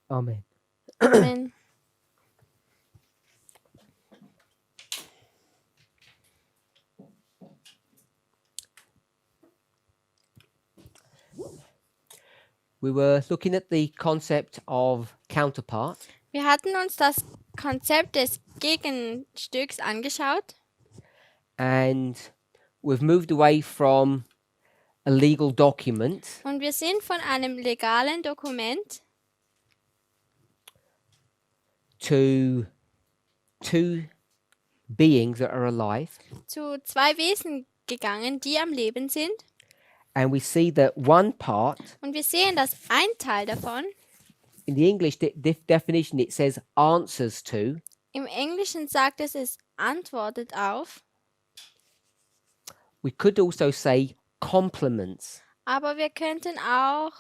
Amen. Amen. We were looking at the concept of counterpart, Wir hatten uns das Konzept des Gegenstücks angeschaut and we've moved away from a legal document und wir sind von einem legalen Dokument to two beings that are alive, zu zwei Wesen gegangen, die am Leben sind. and we see that one part Und wir sehen, dass ein Teil davon, in the English definition it says answers to, im Englischen sagt es antwortet auf, we could also say complements aber wir könnten auch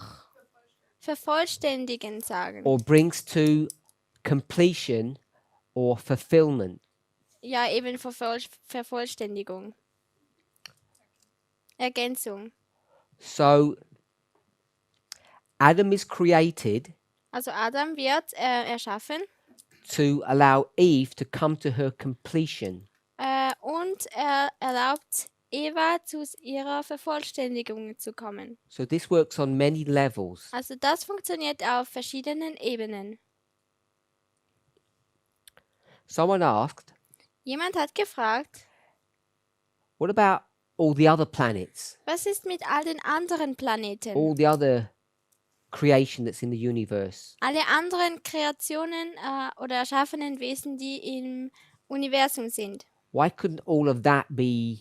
vervollständigen sagen. or brings to completion or fulfillment. Ja, eben Vervollständigung. Ergänzung. So Adam is created Also Adam wird erschaffen to allow Eve to come to her completion. und er erlaubt Eva zu ihrer Vervollständigung zu kommen. So this works on many levels. Also das funktioniert auf verschiedenen Ebenen. Someone asked, Jemand hat gefragt, what about all the other planets, was ist mit all den anderen Planeten? all the other creation that's in the universe? Alle anderen Kreationen oder erschaffenen Wesen, die im Universum sind. Why couldn't all of that be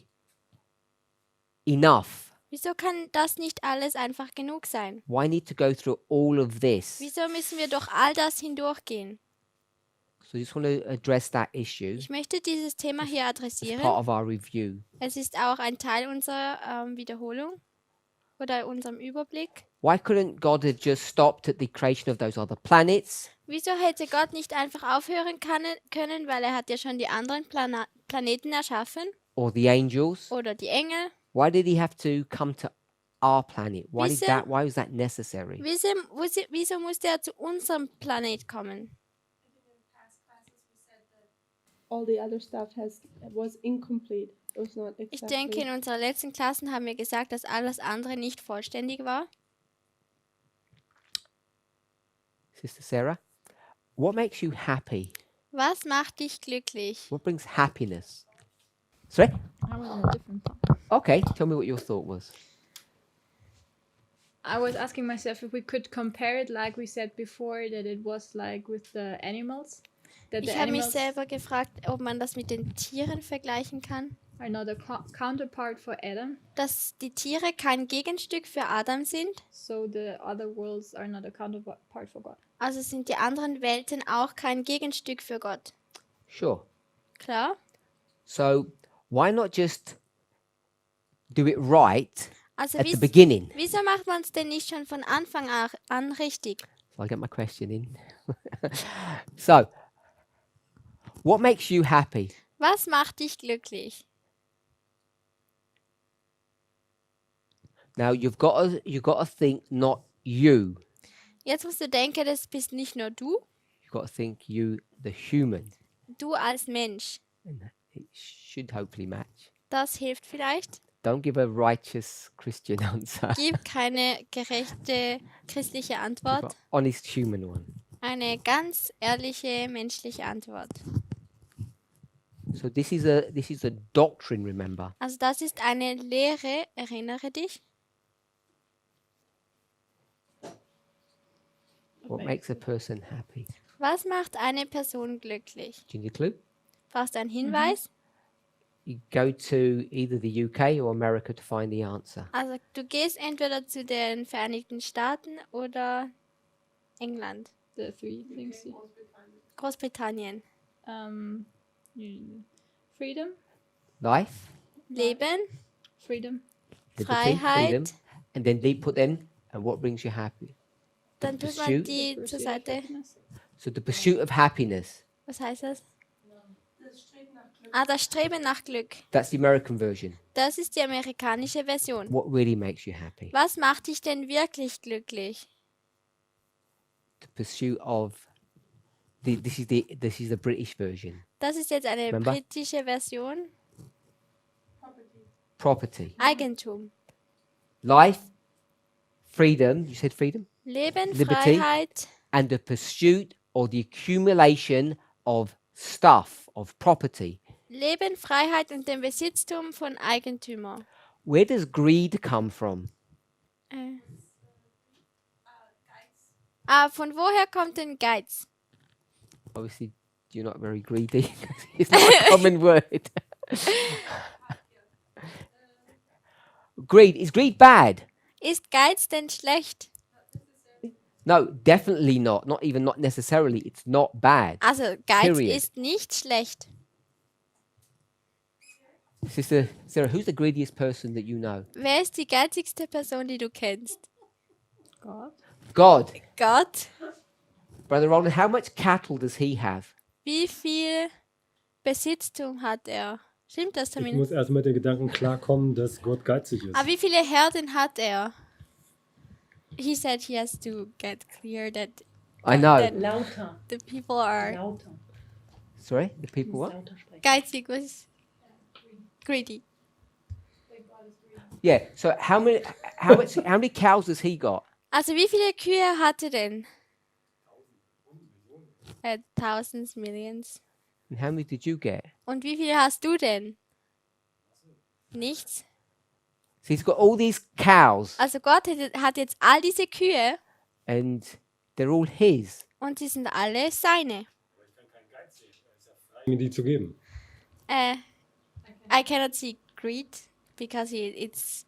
enough? Wieso kann das nicht alles einfach genug sein? Why need to go through all of this? Wieso müssen wir durch all das hindurchgehen? So I just want to address that issue Ich möchte dieses Thema hier as part adressieren. of our review. Es ist auch ein Teil unserer Wiederholung oder unserem Überblick. Why couldn't God have just stopped at the creation of those other planets? Wieso hätte Gott nicht einfach aufhören können, weil er hat ja schon die anderen Planeten erschaffen Or the angels? oder die Engel? Why did he have to come to our planet? Wieso- Why was that necessary? Wieso musste er zu unserem Planet kommen? All the other stuff was incomplete. It was not Ich exactly. denke, in unserer letzten Klassen haben wir gesagt, dass alles andere nicht vollständig war. Sister Sarah, what makes you happy? Was macht dich glücklich? What brings happiness? Sorry? I was on a different thought. Okay, tell me what your thought was. I was asking myself if we could compare it, like we said before, that it was like with the animals. That the Ich habe mich animals selber gefragt, ob man das mit den Tieren vergleichen kann. are not a counterpart for Adam, Dass die Tiere kein Gegenstück für Adam sind. so the other worlds are not a counterpart for God. Also sind die anderen Welten auch kein Gegenstück für Gott. Sure. Klar? So why not just do it right Also at the beginning? wieso macht man es denn nicht schon von Anfang an richtig? So I get my question in. So, what makes you happy? Was macht dich glücklich? Now you've got to think not you. Jetzt musst du denken, das bist nicht nur du, You've got to think you, the human. du als Mensch. And it should hopefully match. Das hilft vielleicht. Don't give a righteous Christian answer. Gib keine gerechte christliche Give an Antwort. honest human one. Eine ganz ehrliche menschliche Antwort. So this is a doctrine, remember. Also das ist eine Lehre, erinnere dich. What makes a person happy? Was macht eine Person glücklich? Do you need a clue? Brauchst du einen Hinweis? You go to either the UK or America to find the answer. Also du gehst entweder zu den Vereinigten Staaten oder England, The three things. Großbritannien. Freedom, Life, Leben, freedom, liberty, Freiheit. freedom, and then they put then and what brings you happy? Dann tut man Pursuit. die zur pursuit of Seite. happiness. So the pursuit of happiness. Was heißt das? Das Streben nach Glück. That's the American version. Das ist die amerikanische Version. What really makes you happy? Was macht dich denn wirklich glücklich? the pursuit of this is the British version. Das ist jetzt eine Remember? britische Version. Property, Eigentum. life, freedom. You said freedom, Leben, Liberty. Freiheit, and the pursuit or the accumulation of stuff, of property. Leben, Freiheit und den Besitztum von Eigentümer. Where does greed come from? Von woher kommt denn Geiz? Obviously, you're not very greedy. It's not a common word. Is greed bad? Ist Geiz denn schlecht? No, definitely not. Not necessarily. It's not bad. Also Geiz Period. ist nicht schlecht. Sister Sarah, who's the greediest person that you know? Wer ist die geizigste Person, die du kennst? God. God. Gott. Brother Roland, how much cattle does he have? Wie viel Besitztum hat er? Stimmt das Ich zumindest? muss erst mit den Gedanken klarkommen, dass Gott geizig ist. Aber wie viele Herden hat er? He said he has to get clear that I know. Lauter. the people are Lauter. Sorry, the people what? Lauter sprechen. geizig, was greedy. Yeah. So how many cows has he got? Also wie viele Kühe hat er denn? Thousands, millions. And how many did you get? Und wie viele hast du denn? Nichts. So he's got all these cows, Also Gott hat jetzt all diese Kühe and they're all his. und sie sind alle seine. Mir die zu geben. I cannot see greed because he's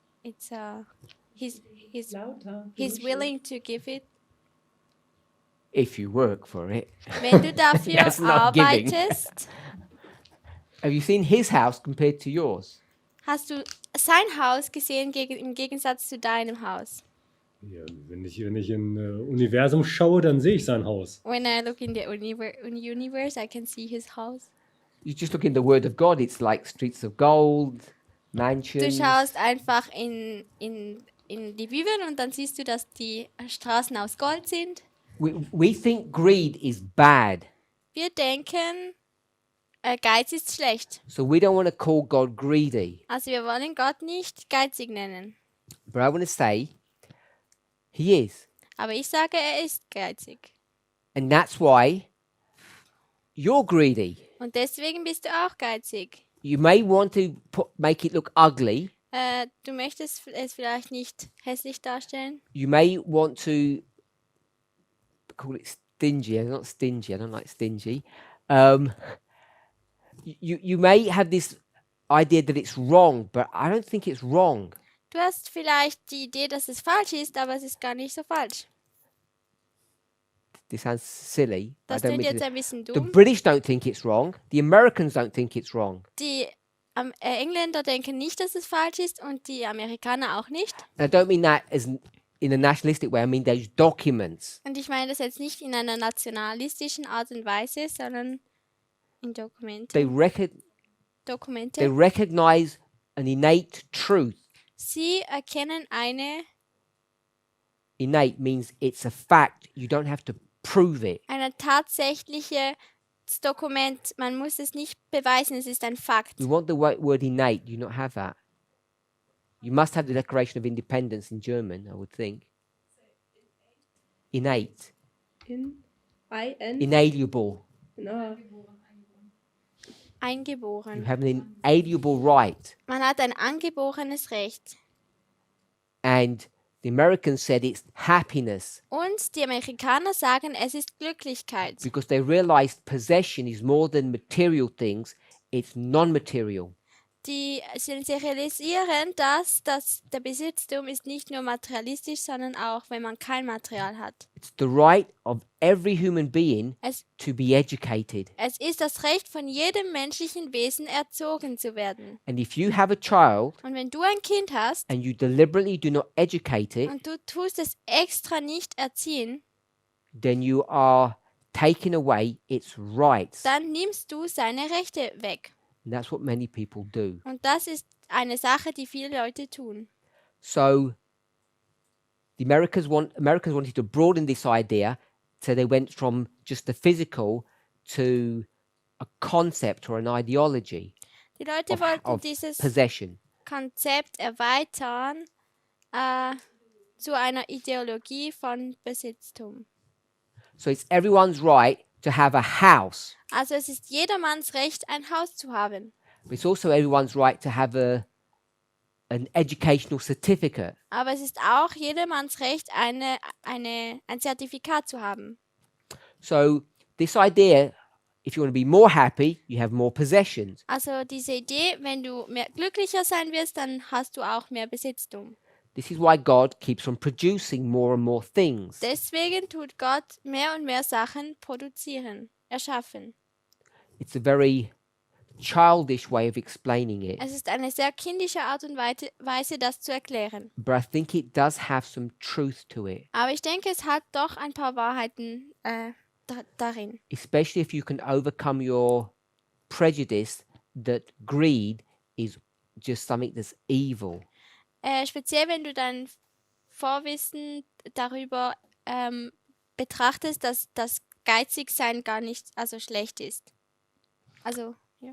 Lauter. willing to give it. If you work for it. Wenn du dafür That's not giving. arbeitest, Have you seen his house compared to yours? hast du sein Haus gesehen im Gegensatz zu deinem Haus. Ja, wenn ich in Universum schaue, dann sehe ich sein Haus. When I look in the universe, I can see his house. You just look in the Word of God. It's like streets of gold, Du mansions. schaust einfach in die Bibel und dann siehst du, dass die Straßen aus Gold sind. We think greed is bad, Wir denken, Geiz ist schlecht. so we don't want to call God greedy. Also wir wollen Gott nicht geizig nennen. But I want to say, He is, Aber ich sage, er ist geizig. and that's why you're greedy. Und deswegen bist du auch geizig. You may want to make it look ugly. Du möchtest es vielleicht nicht hässlich darstellen. You may want to call it stingy. I'm not stingy. I don't like stingy. You may have this idea that it's wrong, but I don't think it's wrong. Du hast vielleicht die Idee, dass es falsch ist, aber es ist gar nicht so falsch. This sounds silly. Das I don't klingt mean jetzt to- ein bisschen The dumm. British don't think it's wrong. The Americans don't think it's wrong. Die Engländer denken nicht, dass es falsch ist und die Amerikaner auch nicht. And I don't mean that as in a nationalistic way. I mean those documents. Und ich meine das jetzt nicht in einer nationalistischen Art und Weise, sondern in They Dokumente. recognize an innate truth. Sie erkennen eine Innate means it's a fact. You don't have to prove it. tatsächliche Dokument. Man muss es nicht beweisen, es ist ein Fakt. You want the word innate. You not have that. You must have the Declaration of Independence in German, I would think. Innate. I-N? Inalienable. No. You Eingeboren. have an inalienable right. Man hat ein angeborenes Recht. And the Americans said it's happiness Und die Amerikaner sagen, es ist Glücklichkeit. because they realized possession is more than material things, it's non-material. Sie realisieren, dass der Besitztum ist nicht nur materialistisch, sondern auch, wenn man kein Material hat. It's the right of every human being Es, to be educated. es ist das Recht von jedem menschlichen Wesen, erzogen zu werden. And if you have a child Und wenn du ein Kind hast and you deliberately do not educate it, und du tust es extra nicht erziehen, then you are taking away its rights. dann nimmst du seine Rechte weg. And that's what many people do. Und das ist eine Sache, die viele Leute tun. So the Americans wanted to broaden this idea So they went from just the physical to a concept or an ideology Die Leute of, wollten of dieses possession. Konzept erweitern zu einer Ideologie von Besitztum. So it's everyone's right to have a house, Also es ist jedermanns Recht, ein Haus zu haben. but it's also everyone's right to have an educational certificate. Aber es ist auch jedermanns Recht, ein Zertifikat zu haben. So this idea, if you want to be more happy, you have more possessions. Also diese Idee, wenn du mehr glücklicher sein wirst, dann hast du auch mehr Besitztum. This is why God keeps on producing more and more things. Deswegen tut Gott mehr und mehr Sachen produzieren, erschaffen. It's a very childish way of explaining it, Es ist eine sehr kindische Art und Weise, das zu erklären. but I think it does have some truth to it, Aber ich denke, es hat doch ein paar Wahrheiten darin. especially if you can overcome your prejudice that greed is just something that's evil. Speziell, wenn du dein Vorwissen darüber betrachtest, dass das Geizigsein gar nicht also schlecht ist. Also, ja.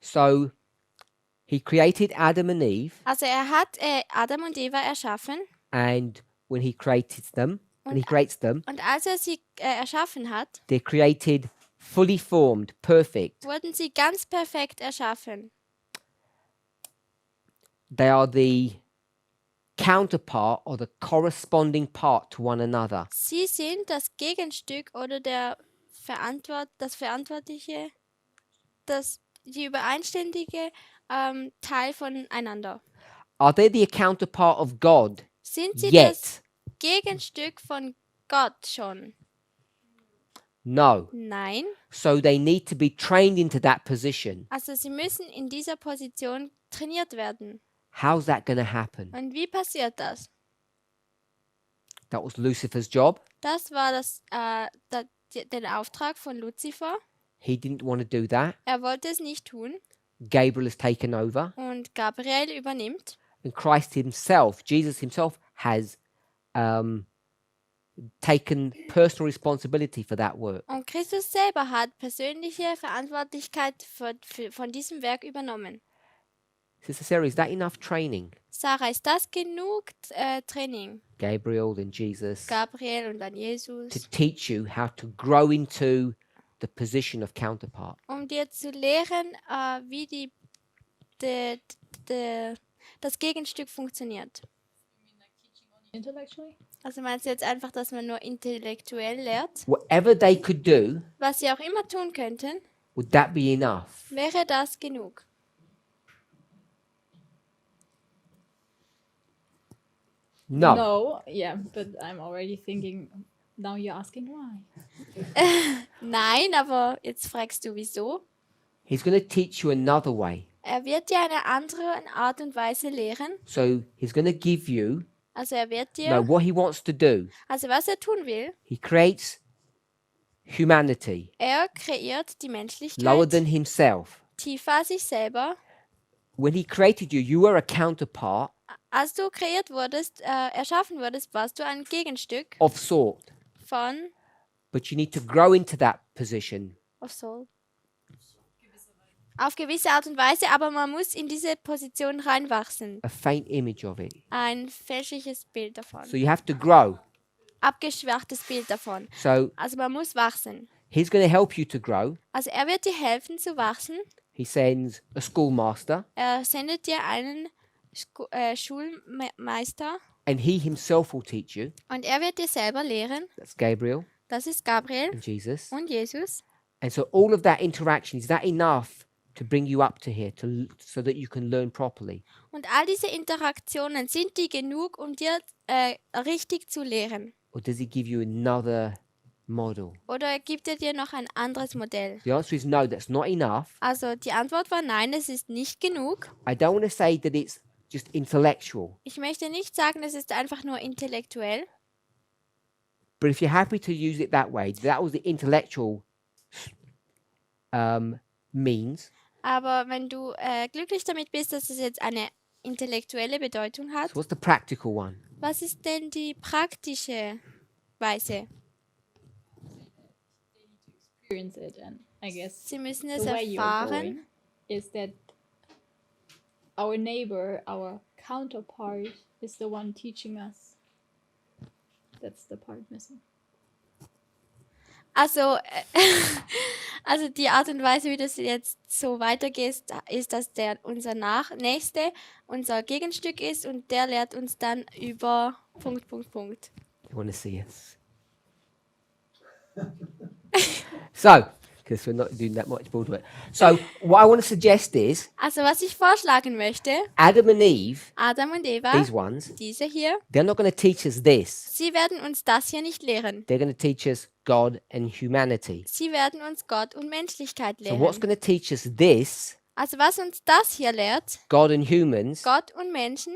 So he created Adam and Eve, Also er hat Adam und Eva erschaffen and when he created them, when he Und- creates them, und als er sie erschaffen hat, they're created fully formed, perfect. wurden sie ganz perfekt erschaffen. They are the counterpart or the corresponding part to one another. Sie sind das Gegenstück oder das Verantwortliche, die übereinständige Teil voneinander. Are they the counterpart of God? Sind sie Yet. das Gegenstück von Gott schon? No. Nein. So they need to be trained into that position. Also sie müssen in dieser Position trainiert werden. How's that going to happen? Und wie passiert das? That was Lucifer's job. Das war der Auftrag von Luzifer. He didn't want to do that. Er wollte es nicht tun Gabriel has taken over. und Gabriel übernimmt. And Christ himself, Jesus himself, has taken personal responsibility for that work. Und Christus selber hat persönliche Verantwortlichkeit von diesem Werk übernommen. Sister Sarah, is that enough training? Sarah, ist das genug Training? Gabriel and Jesus Gabriel und dann to Jesus, teach you how to grow into the position of counterpart. um dir zu lehren, wie das Gegenstück funktioniert. Intellectually? Also meinst du jetzt einfach, dass man nur intellektuell lehrt? Whatever they could do, Was sie auch immer tun könnten, would that be enough? wäre das genug? No. No, yeah, but I'm already thinking, now you're asking why. Nein, aber jetzt fragst du wieso? He's going to teach you another way. Er wird dir eine andere Art und Weise lehren. So he's going to give you, Also er wird dir, no, what he wants to do. also was er tun will, He creates humanity er kreiert die lower Menschlichkeit than himself. tiefer als sich selber. When he created you, you were a counterpart Als du kreiert wurdest, erschaffen wurdest, warst du ein Gegenstück of sort, von but you need to grow into that position. auf gewisse Art und Weise, aber man muss in diese Position reinwachsen. A faint image of it. Ein fälschliches Bild davon. So you have to grow. Abgeschwachtes Bild davon. So Also man muss wachsen. he's going to help you to grow. Also er wird dir helfen zu wachsen. He sends a schoolmaster, Er sendet dir einen Schulmeister and he himself will teach you. und er wird dir selber lehren. That's Gabriel Das ist Gabriel and Jesus. und Jesus. And so all of that interaction, is that enough to bring you up to here, so that you can learn properly? Und all diese Interaktionen, sind die genug, um dir richtig zu lehren? Or does he give you another model? Oder gibt er dir noch ein anderes Modell? The answer is no, that's not enough. Also die Antwort war nein, es ist nicht genug. I don't want to say that it's just intellectual, Ich möchte nicht sagen, es ist einfach nur intellektuell. but if you're happy to use it that way, that was the intellectual means. Aber wenn du glücklich damit bist, dass es jetzt eine intellektuelle Bedeutung hat, So what's the practical one? was ist denn die praktische Weise? experience it, and I guess Sie müssen the es way you're erfahren. going is that our neighbor, our counterpart, is the one teaching us. That's the part missing. Also, also die Art und Weise, wie das jetzt so weitergeht, ist, dass unser Nächste unser Gegenstück ist und der lehrt uns dann über Punkt, Punkt, Punkt. You want to see us? So, because we're not doing that much more to it. So, what I want to suggest is Also, was ich vorschlagen möchte, Adam and Eve, Adam und Eva, these ones, diese hier, they're not going to teach us this. sie werden uns das hier nicht lehren. They're going to teach us God and humanity. Sie werden uns Gott und Menschlichkeit So, what's lehren. going to teach us this, Also, was uns das hier lehrt, God and humans, Gott und Menschen,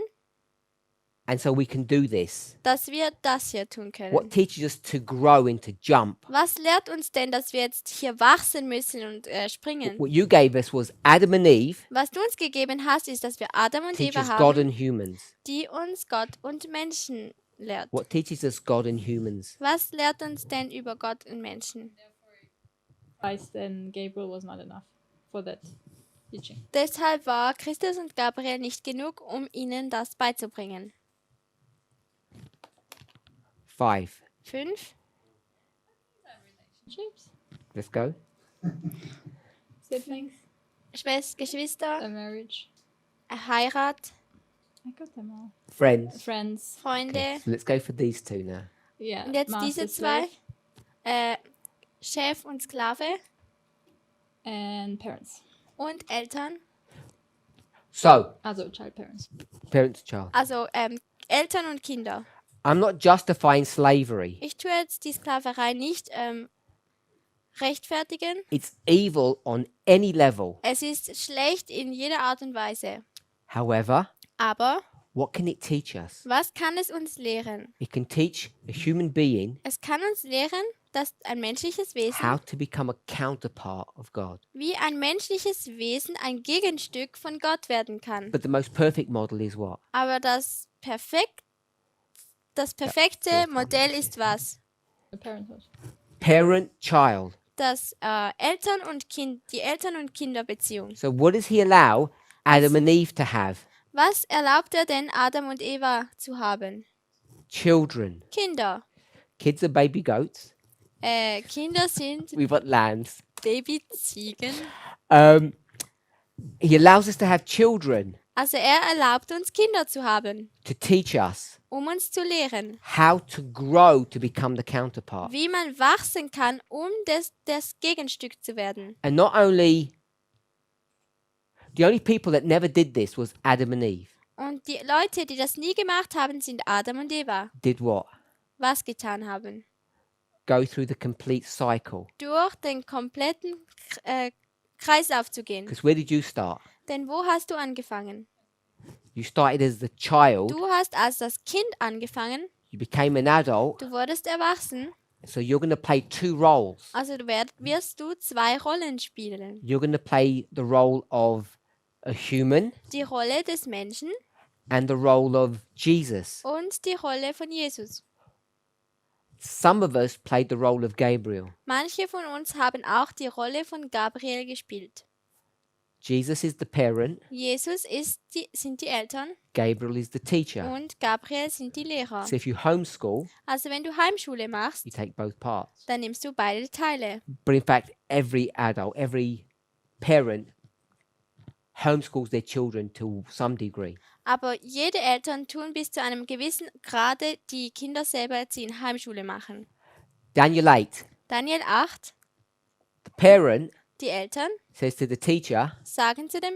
and so we can do this? dass wir das hier tun What können. teaches us to grow and to jump? Was lehrt uns denn, dass wir jetzt hier wachsen müssen und springen? What you gave us was Adam and Eve Was du uns gegeben hast, ist, dass wir Adam und teach Eva us God haben, and humans. die uns Gott und Menschen lehrt. What teaches us God and humans? Was lehrt uns denn über Gott und Menschen? Christ and Gabriel was not enough for that teaching. Deshalb war Christus und Gabriel nicht genug, um ihnen das beizubringen. 5. 5. Relationships, Let's go. siblings, Geschwister, a marriage. Heirat, I got them all. Friends. Friends. Freunde. Okay, so let's go for these two now. Yeah. Und jetzt master, diese zwei. slave, Chef und Sklave and parents. und Eltern. So, Also child parents. parents, child. Also Eltern und Kinder. I'm not justifying slavery. Ich tue jetzt die Sklaverei nicht rechtfertigen. It's evil on any level. Es ist schlecht in jeder Art und Weise. However, Aber what can it teach us? was kann es uns lehren? It can teach a human being Es kann uns lehren, dass ein menschliches Wesen, how to become a counterpart of God. wie ein menschliches Wesen ein Gegenstück von Gott werden kann. But the most perfect model is what? Aber das perfekte fourth one, Modell ist was? The parenthood. Parent-child. Das Eltern und Kind, die Eltern- und Kinderbeziehung. So what does he allow Adam and Eve to have? Was erlaubt er denn Adam und Eva zu haben? Children. Kinder. Kids are baby goats. Kinder sind We've got lambs. Babyziegen. He allows us to have children Also er erlaubt uns Kinder zu haben, to teach us um uns zu lehren, how to grow to become the counterpart. wie man wachsen kann, um das Gegenstück zu werden. And not only, the only people that never did this was Adam and Eve. Und die Leute, die das nie gemacht haben, sind Adam und Eva. Did what? Was getan haben? Go through the complete cycle. Durch den kompletten Kreislauf zu gehen. Because where did you start? Denn wo hast du angefangen? You started as the child, Du hast als das Kind angefangen, you became an adult, du wurdest erwachsen, so you're going to play two roles. also wirst du zwei Rollen spielen. You're going to play the role of a human Die Rolle des Menschen and the role of Jesus. und die Rolle von Jesus. Some of us played the role of Gabriel. Manche von uns haben auch die Rolle von Gabriel gespielt. Jesus is the parent, Jesus sind die Eltern Gabriel is the teacher. und Gabriel sind die Lehrer. So if you homeschool, Also wenn du Heimschule machst, you take both parts. dann nimmst du beide Teile. But in fact, every adult, every parent homeschools their children to some degree. Aber jede Eltern tun bis zu einem gewissen Grade die Kinder selber erziehen, Heimschule machen. Daniel 8, Daniel 8, the parent die Eltern says to the teacher, sagen zu dem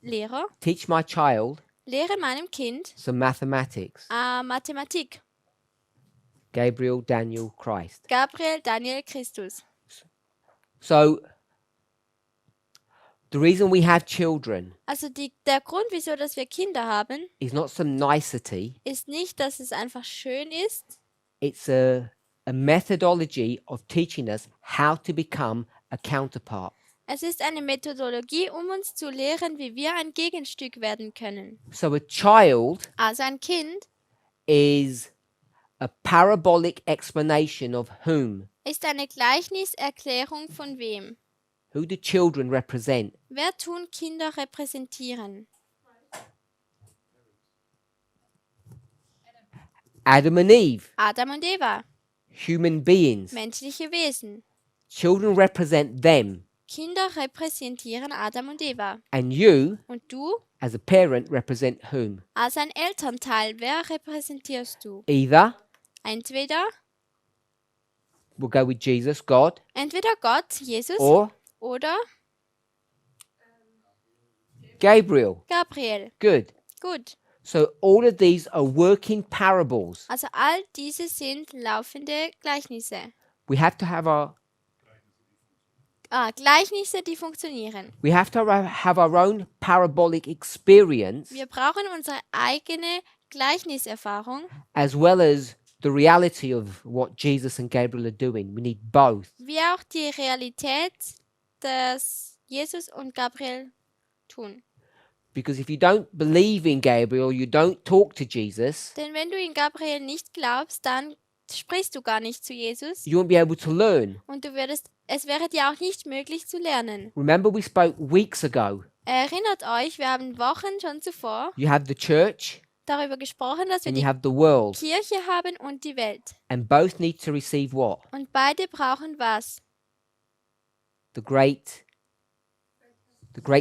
Lehrer, teach my child lehre meinem Kind some mathematics. Mathematik. Gabriel, Daniel, Christ. Gabriel, Daniel, Christus. So the reason we have children Also der Grund, wieso dass wir Kinder haben, is not some nicety. ist nicht, dass es einfach schön ist. It's a methodology of teaching us how to become a counterpart. Es ist eine Methodologie, um uns zu lehren, wie wir ein Gegenstück werden können. So a child Also ein Kind is a parabolic explanation of whom? ist eine Gleichniserklärung von wem? Who do children represent? Wer tun Kinder repräsentieren? Adam and Eve, Adam und Eva, human beings. menschliche Wesen. Children represent them. Kinder repräsentieren Adam und Eva. And you, Und du, as a parent, represent whom? als ein Elternteil, wer repräsentierst du? Either, Entweder we'll go with Jesus, God, Gott, Jesus, or oder Gabriel. Gabriel. Good. Gut. So all of these are working parables. Also all diese sind laufende Gleichnisse. We have to have our Gleichnisse, die funktionieren. we have to have our own parabolic experience Wir brauchen unsere eigene Gleichniserfahrung, as well as the reality of what Jesus and Gabriel are doing. We need both. wie auch die Realität, dass Jesus und Gabriel tun. Because if you don't believe in Gabriel, you don't talk to Jesus, Denn wenn du in Gabriel nicht glaubst, dann sprichst du gar nicht zu Jesus you won't be able to learn. und es wäre dir auch nicht möglich zu lernen. Remember, we spoke weeks ago. Erinnert euch, wir haben Wochen schon zuvor You have the church darüber gesprochen, dass wir and you die have the world, Kirche haben und die Welt. and both need to receive what? Und beide brauchen was? The great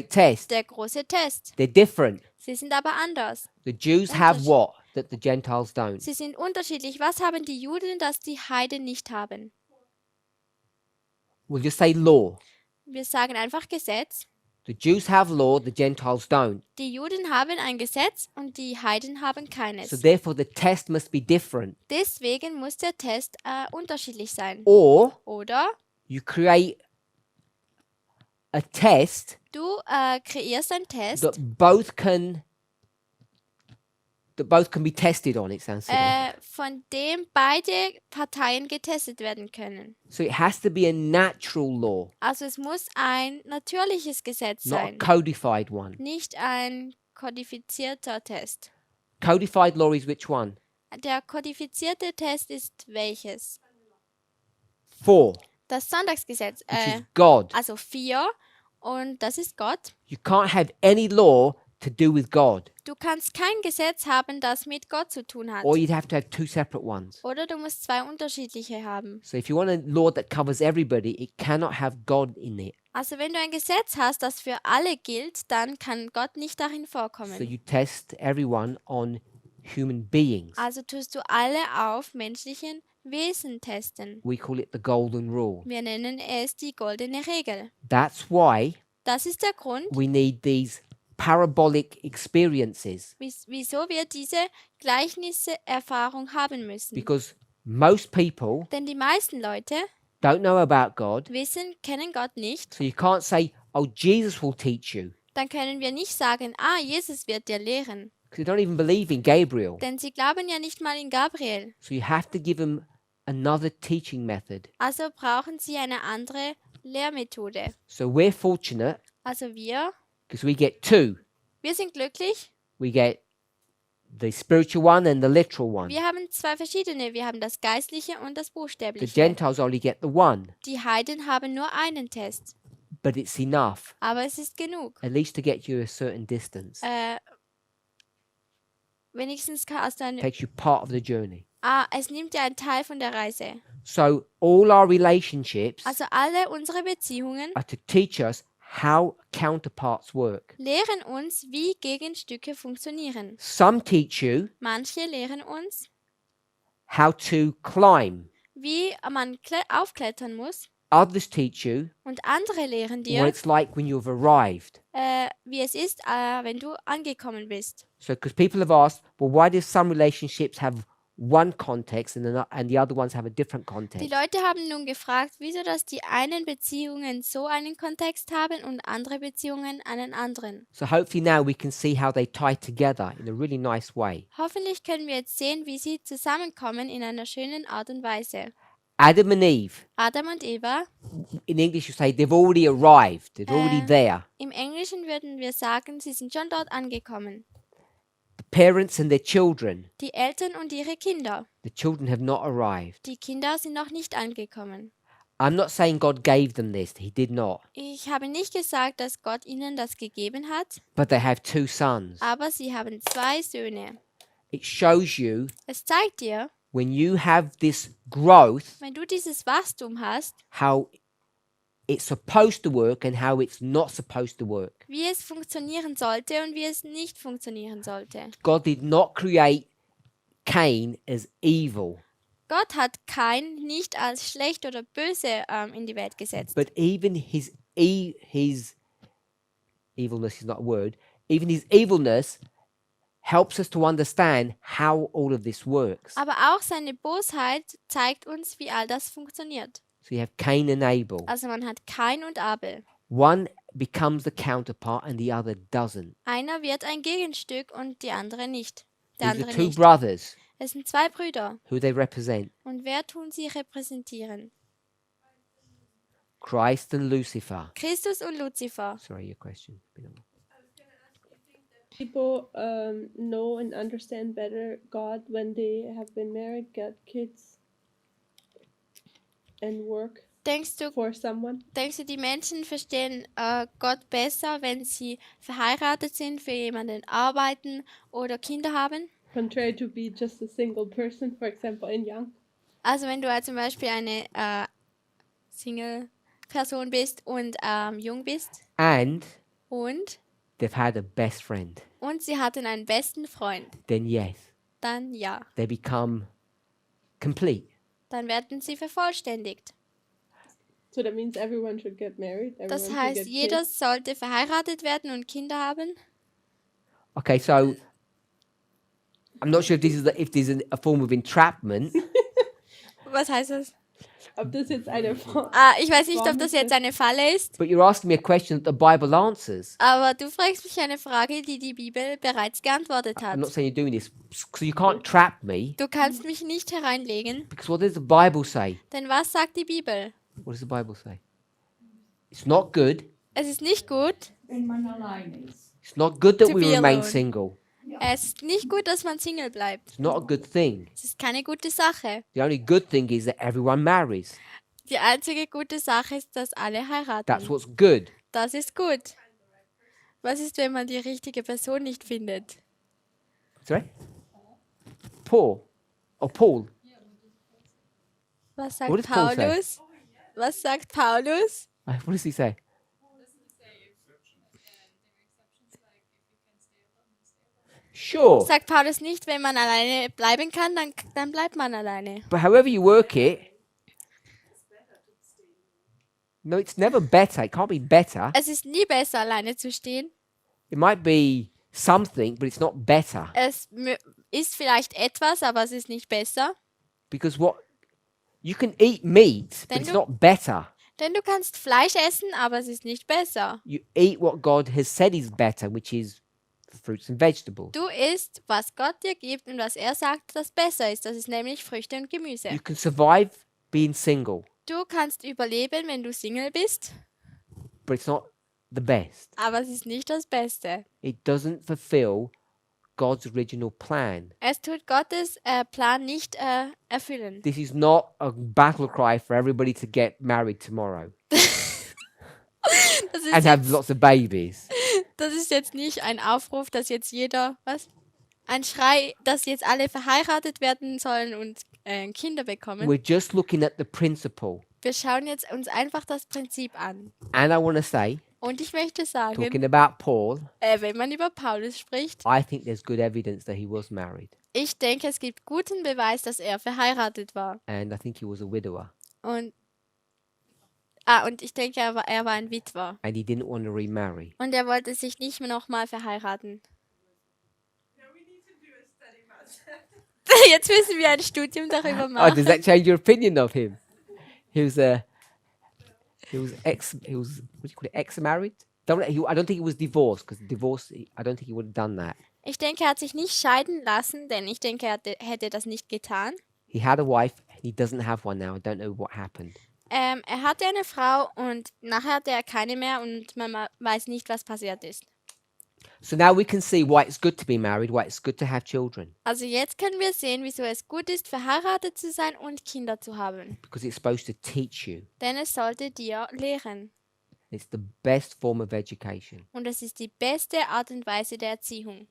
test. Der große Test. They're different. Sie sind aber anders. The Jews have what that the Gentiles don't? Sie sind unterschiedlich. Was haben die Juden, das die Heiden nicht haben? We'll just say law. Wir sagen einfach Gesetz. The Jews have law, the Gentiles don't. Die Juden haben ein Gesetz und die Heiden haben So keines. therefore the test must be different. Deswegen muss der Test unterschiedlich sein. Or Oder you create a test du kreierst einen Test, that both can be tested on. It sounds silly. von dem beide Parteien getestet werden können. So it has to be a natural law, Also es muss ein natürliches Gesetz not a sein, codified one. nicht ein kodifizierter Test. Codified law is which one? Der kodifizierte Test ist welches? 4, Das Sonntagsgesetz. which is God. Also 4 und das ist Gott. You can't have any law to do with God, Du kannst kein Gesetz haben, das mit Gott zu tun hat. or you'd have to have 2 separate ones. Oder du musst zwei unterschiedliche haben. So if you want a law that covers everybody, it cannot have God in it. Also wenn du ein Gesetz hast, das für alle gilt, dann kann Gott nicht darin So vorkommen. you test everyone on human beings. Also tust du alle auf menschlichen Wesen testen. We call it the golden rule. Wir nennen es die goldene Regel. That's why Das ist der Grund, we need these parabolic experiences, wieso wir diese Gleichnisse-Erfahrung haben müssen. because most people Denn die meisten Leute don't know about God. kennen Gott nicht. So you can't say, oh, Jesus will teach you, Dann können wir nicht sagen, Jesus wird dir lehren. because they don't even believe in Gabriel. Denn sie glauben ja nicht mal in Gabriel. So you have to give them another teaching method. Also brauchen sie eine andere Lehrmethode. So we're fortunate Also wir because we get 2. sind glücklich. We get the spiritual one and the literal one. Wir haben zwei verschiedene. Wir haben das Geistliche und das The Buchstäbliche. Gentiles only get the one, Die Heiden haben nur einen Test. but it's enough, Aber es ist genug. at least to get you a certain distance. Wenigstens hast du eine... Takes you part of the journey. Es nimmt dir einen Teil von der Reise. So all our relationships Also alle unsere Beziehungen are to teach us how counterparts work. lehren uns, wie Gegenstücke funktionieren. Some teach you Manche lehren uns, how to climb. wie man aufklettern muss. Others teach you Und andere lehren what dir, it's like when you've arrived. wie es ist, wenn du angekommen bist. So, because people have asked, well, why do some relationships have one context and the other ones have a different Die context? Leute haben nun gefragt, wieso dass die einen Beziehungen so einen Kontext haben und andere Beziehungen einen anderen. So hopefully now we can see how they tie together in a really nice way. Hoffentlich können wir jetzt sehen, wie sie zusammenkommen in einer schönen Art und Weise. Adam and Eve, Adam und Eva, in English you say they've already arrived, they're already there. im Englischen würden wir sagen, sie sind schon dort angekommen. the parents and their children. Die Eltern und ihre Kinder. The children have not arrived. Die Kinder sind noch nicht angekommen. I'm not saying God gave them this. He did not. Ich habe nicht gesagt, dass Gott ihnen das gegeben hat, But they have 2 sons. aber sie haben 2 Söhne. It shows you Es zeigt dir, when you have this growth, wenn du dieses Wachstum hast, how it's supposed to work and how it's not supposed to work. wie es funktionieren sollte und wie es nicht funktionieren sollte. God did not create Cain as evil, Gott hat Kain nicht als schlecht oder böse in die Welt gesetzt. but even his evilness is not a word. Even his evilness helps us to understand how all of this works. Aber auch seine Bosheit zeigt uns, wie all das funktioniert. So you have Cain and Abel. Also man hat Kain und Abel. One becomes the counterpart and the other doesn't. Einer wird ein Gegenstück und die andere nicht. Der These are andere 2 nicht. brothers Es sind 2 Brüder. who they represent, Und wer tun sie repräsentieren? Christ and Lucifer. Christus und Luzifer. Sorry, your question. People know and understand better God when they have been married, got kids, and work Denkst du, for someone. die Menschen verstehen Gott besser, wenn sie verheiratet sind, für jemanden arbeiten oder Kinder haben? Contrary to be just a single person, for example, in young. Also wenn du halt zum Beispiel eine Single-Person bist und jung bist And und they've had a best friend. sie hatten einen besten Freund, Then yes, dann ja, they become complete. dann werden sie vervollständigt. So that means everyone should get married. Everyone Das should heißt, get jeder kids. sollte verheiratet werden und Kinder haben. Okay, so I'm not sure if there's a form of entrapment, Was heißt das? Ob das jetzt eine Form. Ich weiß nicht, ob das jetzt eine Falle ist, but you're asking me a question that the Bible answers. aber du fragst mich eine Frage, die die Bibel bereits geantwortet I'm hat. not saying you're doing this, so you can't trap me. Du kannst mich nicht hereinlegen, Because what does the Bible say? denn was sagt die Bibel? What does the Bible say? It's not good. Es ist nicht gut, Wenn man alleine ist. It's not good that To we be remain alone. single. es ist nicht gut, dass man Single bleibt. It's not a good thing. Es ist keine gute Sache. The only good thing is that everyone marries. Die einzige gute Sache ist, dass alle That's heiraten. what's good. Das ist gut. Was ist, wenn man die richtige Person nicht findet? Sorry? Paul. Oh, Paul. Was sagt What does Paul say? Paulus? Was sagt Paulus? What does he say? Sure. Sagt Paulus nicht, wenn man alleine bleiben kann, dann bleibt man alleine. But however you work it, no, it's never better. It can't be better. Es ist nie besser, alleine zu stehen. It might be something, but it's not better. Es ist vielleicht etwas, aber es ist nicht besser. Because what you can eat meat, but Then it's you- not better. Denn du kannst Fleisch essen, aber es ist nicht besser. You eat what God has said is better, which is fruits and vegetables. Du isst, was Gott dir gibt und was er sagt, das besser ist. Das ist nämlich Früchte und Gemüse. You can survive being single, Du kannst überleben, wenn du Single bist, but it's not the best. aber es ist nicht das Beste. It doesn't fulfill God's original plan. Es tut Gottes Plan nicht erfüllen. This is not a battle cry for everybody to get married tomorrow Das ist, and have jetzt, lots of babies. das ist jetzt nicht ein Aufruf, dass jetzt jeder, ein Schrei, dass jetzt alle verheiratet werden sollen und Kinder bekommen. We're just looking at the principle. Wir schauen jetzt uns einfach das Prinzip an. And I want to say, Und ich möchte sagen, talking about Paul, wenn man über Paulus spricht, I think there's good evidence that he was married. ich denke, es gibt guten Beweis, dass er verheiratet war. And I think he was a widower. Und ich denke, er war ein Witwer. And he didn't want to remarry. Und er wollte sich nicht mehr nochmal verheiraten. Jetzt müssen wir ein Studium darüber Oh, does machen. that change your opinion of him? He was what do you call it, ex-married? I don't think he was divorced, because divorce, I don't think he would have done that. Ich denke, er hat sich nicht scheiden lassen, denn ich denke, er hätte das nicht getan. He had a wife, he doesn't have one now. I don't know what happened. Er hatte eine Frau und nachher hatte er keine mehr und man weiß nicht, was passiert ist. So now we can see why it's good to be married, why it's good to have children, Also jetzt können wir sehen, wieso es gut ist, verheiratet zu sein und Kinder zu haben. because it's supposed to teach you. Denn es sollte dir lehren. It's the best form of education. Und es ist die beste Art und Weise der Erziehung.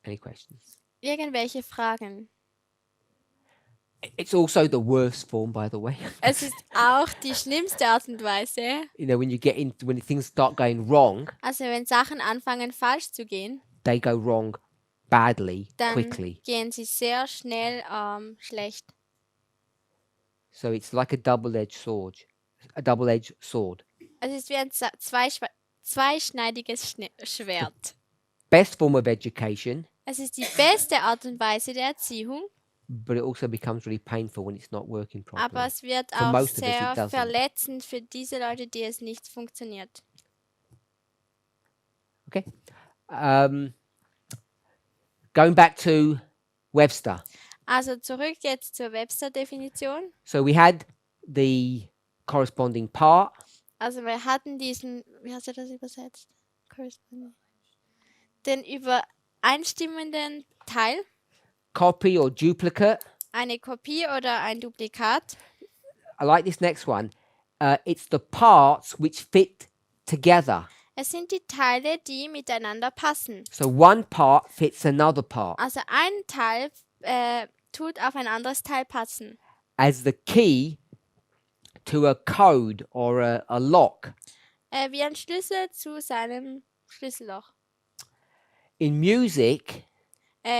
Any questions? Irgendwelche Fragen? It's also the worst form, by the way. Es ist auch die schlimmste Art und Weise. You know, when things start going wrong, Also wenn Sachen anfangen falsch zu gehen, they go wrong badly, dann quickly. gehen sie sehr schnell schlecht. So it's like a double-edged sword. A double-edged sword. Es ist wie ein zweischneidiges Schwert. Best form of education, Es ist die beste Art und Weise der Erziehung, but it also becomes really painful when it's not working properly. aber es wird For auch most of us, it sehr doesn't. verletzend für diese Leute, die es nicht funktioniert. Okay. Going back to Webster. Also zurück jetzt zur Webster-Definition. So we had the corresponding part, Also wir hatten diesen, wie hast du das übersetzt? Corresponding. Den übereinstimmenden Teil, copy or duplicate. eine Kopie oder ein Duplikat. I like this next one. It's the parts which fit together. Es sind die Teile, die miteinander passen. So one part fits another part Also ein Teil tut auf ein anderes Teil passen. as the key to a code or a lock. Wie ein Schlüssel zu seinem Schlüsselloch. In music,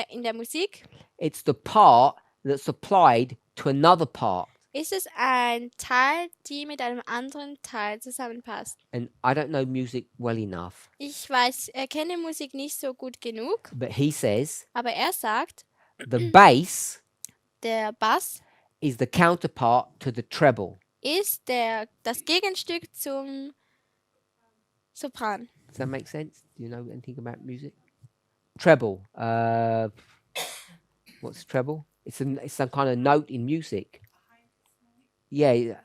In der Musik it's the part that's applied to another part. ist es ein Teil, die mit einem anderen Teil zusammenpasst. And I don't know music well enough, Ich kenne Musik nicht so gut genug, but he says aber er sagt, the bass der Bass is the counterpart to the treble. ist das Gegenstück zum Sopran. Does that make sense? Do you know anything about music? Treble. What's treble? It's some kind of note in music. Yeah. Yeah.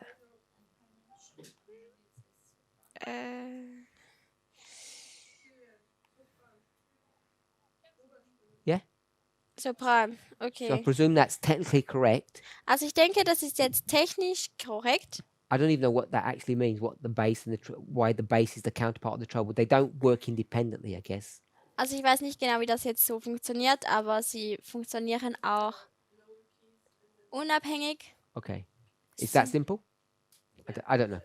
Sopran, So I okay. presume that's technically correct. Also ich denke, das ist jetzt technisch korrekt. I don't even know what that actually means. What the bass and why the bass is the counterpart of the treble. They don't work independently, I guess. Also ich weiß nicht genau, wie das jetzt so funktioniert, aber sie funktionieren auch unabhängig. Okay. Is that simple? I don't know.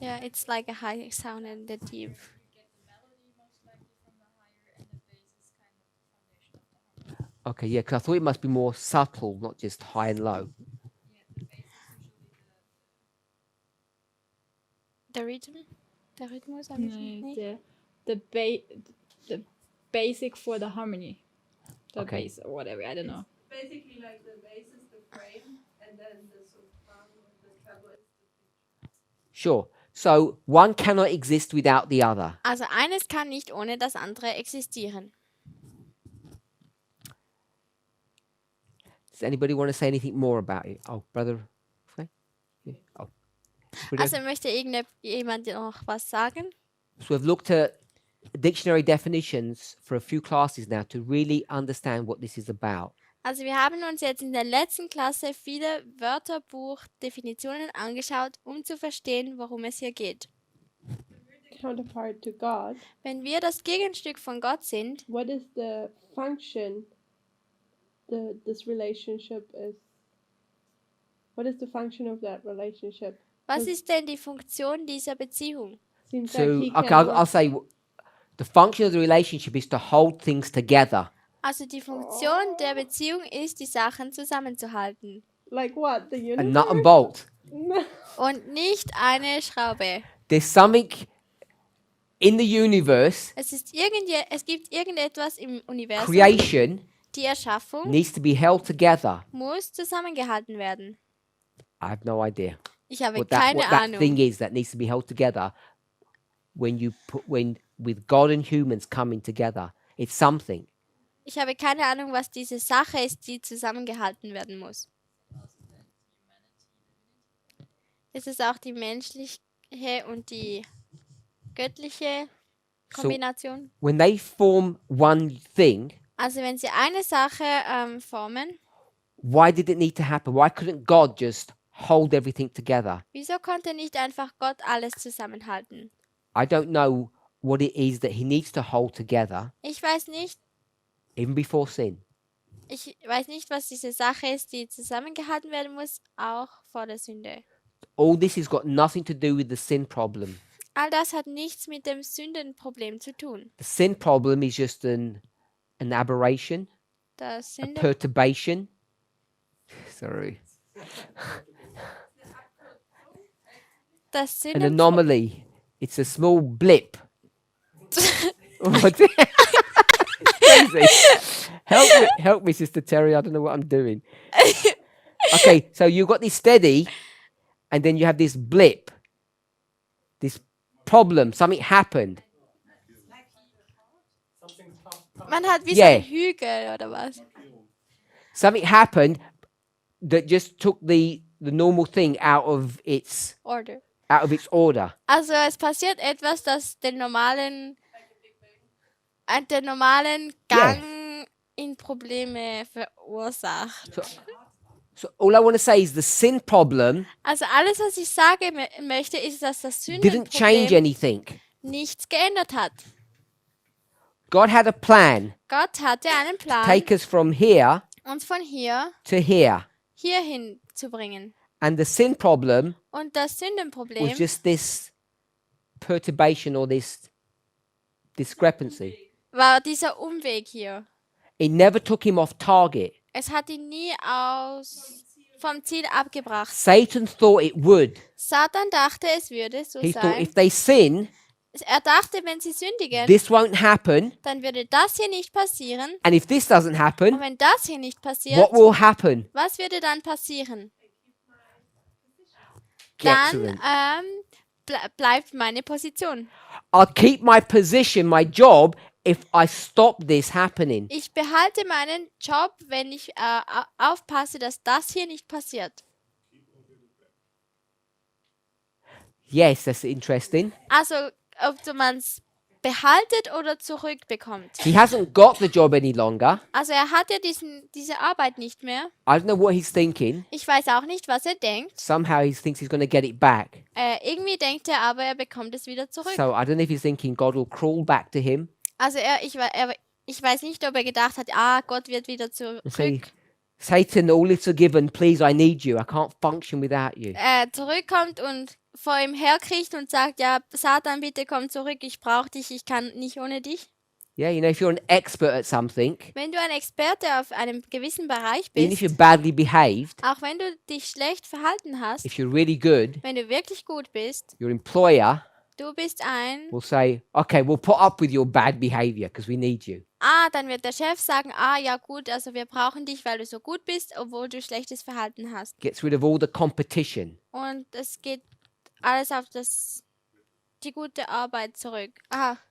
Yeah, it's like a high sound and the deep. Okay, yeah, because I thought it must be more subtle, not just high and low. Der Rhythm? Der Rhythmus? hab ich nicht. The basic for the harmony. The Okay. bass or whatever, I don't know. Basically, like the bass is the frame, and then the soprano and the treble is the Sure. So one cannot exist without the other. Also eines kann nicht ohne das andere existieren. Does anybody want to say anything more about it? Oh, brother. Okay. Yeah. Oh. Brother. Also möchte jemand noch was sagen? So we've looked at dictionary definitions for a few classes now to really understand what this is about. Also wir haben uns jetzt in der letzten Klasse viele Wörterbuchdefinitionen angeschaut, um zu verstehen, worum es hier geht. counterpart to God. Wenn wir das Gegenstück von Gott sind, What is the function this relationship is? What is the function of that relationship? was ist denn die Funktion dieser Beziehung? Seems So like he okay, can I'll say the function of the relationship is to hold things together. Also die Funktion der Beziehung ist, die Sachen zusammenzuhalten like what? The A universe? nut and bolt. und nicht eine Schraube. There's something in the universe, Es gibt irgendetwas im Universum, creation die Erschaffung needs to be held together. muss zusammengehalten werden. I have no idea Ich habe what keine that thing Ahnung. is that needs to be held together when with God and humans coming together. It's something. Ich habe keine Ahnung, was diese Sache ist, die zusammengehalten werden muss. Ist es auch die menschliche und die göttliche Kombination. When they form one thing, Also wenn sie eine Sache formen, why did it need to happen? Why couldn't God just hold everything together? wieso konnte nicht einfach Gott alles zusammenhalten? I don't know what it is that he needs to hold together, Ich weiß nicht, even before sin. was diese Sache ist, die zusammengehalten werden muss, auch vor der Sünde. All this has got nothing to do with the sin problem. All das hat nichts mit dem Sündenproblem zu tun. The sin problem is just an aberration, Das, a perturbation. Sorry. das An Sündenproblem. anomaly. It's a small blip. What? Crazy. Help me, Sister Terry. I don't know what I'm doing. Okay, so you've got this steady, and then you have this blip, this problem. Something happened. Man hat wie so Yeah. einen Hügel oder was? Something happened that just took the normal thing out of its Order. order. Also es passiert etwas, das den normalen Gang in Probleme verursacht. So all I want to say is the sin problem Also alles, was ich sagen möchte, ist, dass das didn't change Sündenproblem anything. nichts geändert hat. God had a plan Gott hatte einen to Plan, take us from here uns von hier hierhin zu bringen. and the sin problem Und das was Sündenproblem just this perturbation or this discrepancy. war dieser Umweg hier. It never took him off target. Es hat ihn nie vom Ziel abgebracht. Satan thought it would. Satan dachte, es würde so He thought sein. if they sin, Er dachte, wenn sie sündigen, this won't happen. dann würde das hier nicht passieren. And if this doesn't Und happen, wenn das hier nicht passiert, what will happen? was würde dann passieren? Excellent. Dann bleibt meine Position. I'll keep my position, my job, if I stop this happening. Ich behalte meinen Job, wenn ich aufpasse, dass das hier nicht passiert. Yes, that's interesting. Also, ob man es behaltet oder zurückbekommt. He hasn't got the job any longer. Also er hat ja diese Arbeit nicht mehr. I don't know what he's thinking. Ich weiß auch nicht, was er denkt. Somehow he thinks he's going to get it back. Irgendwie denkt er aber, er bekommt es wieder zurück. So I don't know if he's thinking God will crawl back to him Also ich weiß nicht, ob er gedacht hat, Gott wird wieder and say, zurück. Satan, all is forgiven. Please, I need you. I can't function without you. Zurückkommt und vor ihm herkriecht und sagt, ja, Satan, bitte komm zurück, ich brauche dich, ich kann nicht ohne dich. Yeah, you know, if you're an expert at something, Wenn du ein Experte auf einem gewissen Bereich even if bist, you're badly behaved, auch wenn du dich schlecht verhalten hast, if you're really good, wenn du wirklich gut bist, your employer du bist ein, will say, okay, we'll put up with your bad behavior because we need you. dann wird der Chef sagen, ja gut, also wir brauchen dich, weil du so gut bist, obwohl du schlechtes Verhalten hast. Gets rid of all the competition. Und es geht alles auf die gute Arbeit zurück.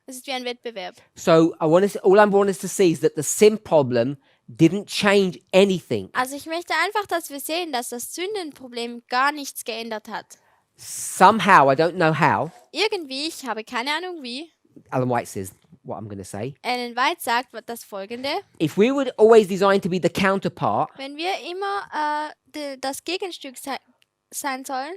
Es ist wie ein Wettbewerb. So all I want us to see is that the sin problem didn't change anything. Also ich möchte einfach, dass wir sehen, dass das Sündenproblem gar nichts geändert hat. Somehow, I don't know how, Irgendwie, ich habe keine Ahnung wie, Ellen White says what I'm going to say. Ellen White sagt das Folgende: If we were always designed to be the counterpart, Wenn wir immer das Gegenstück sein sollen,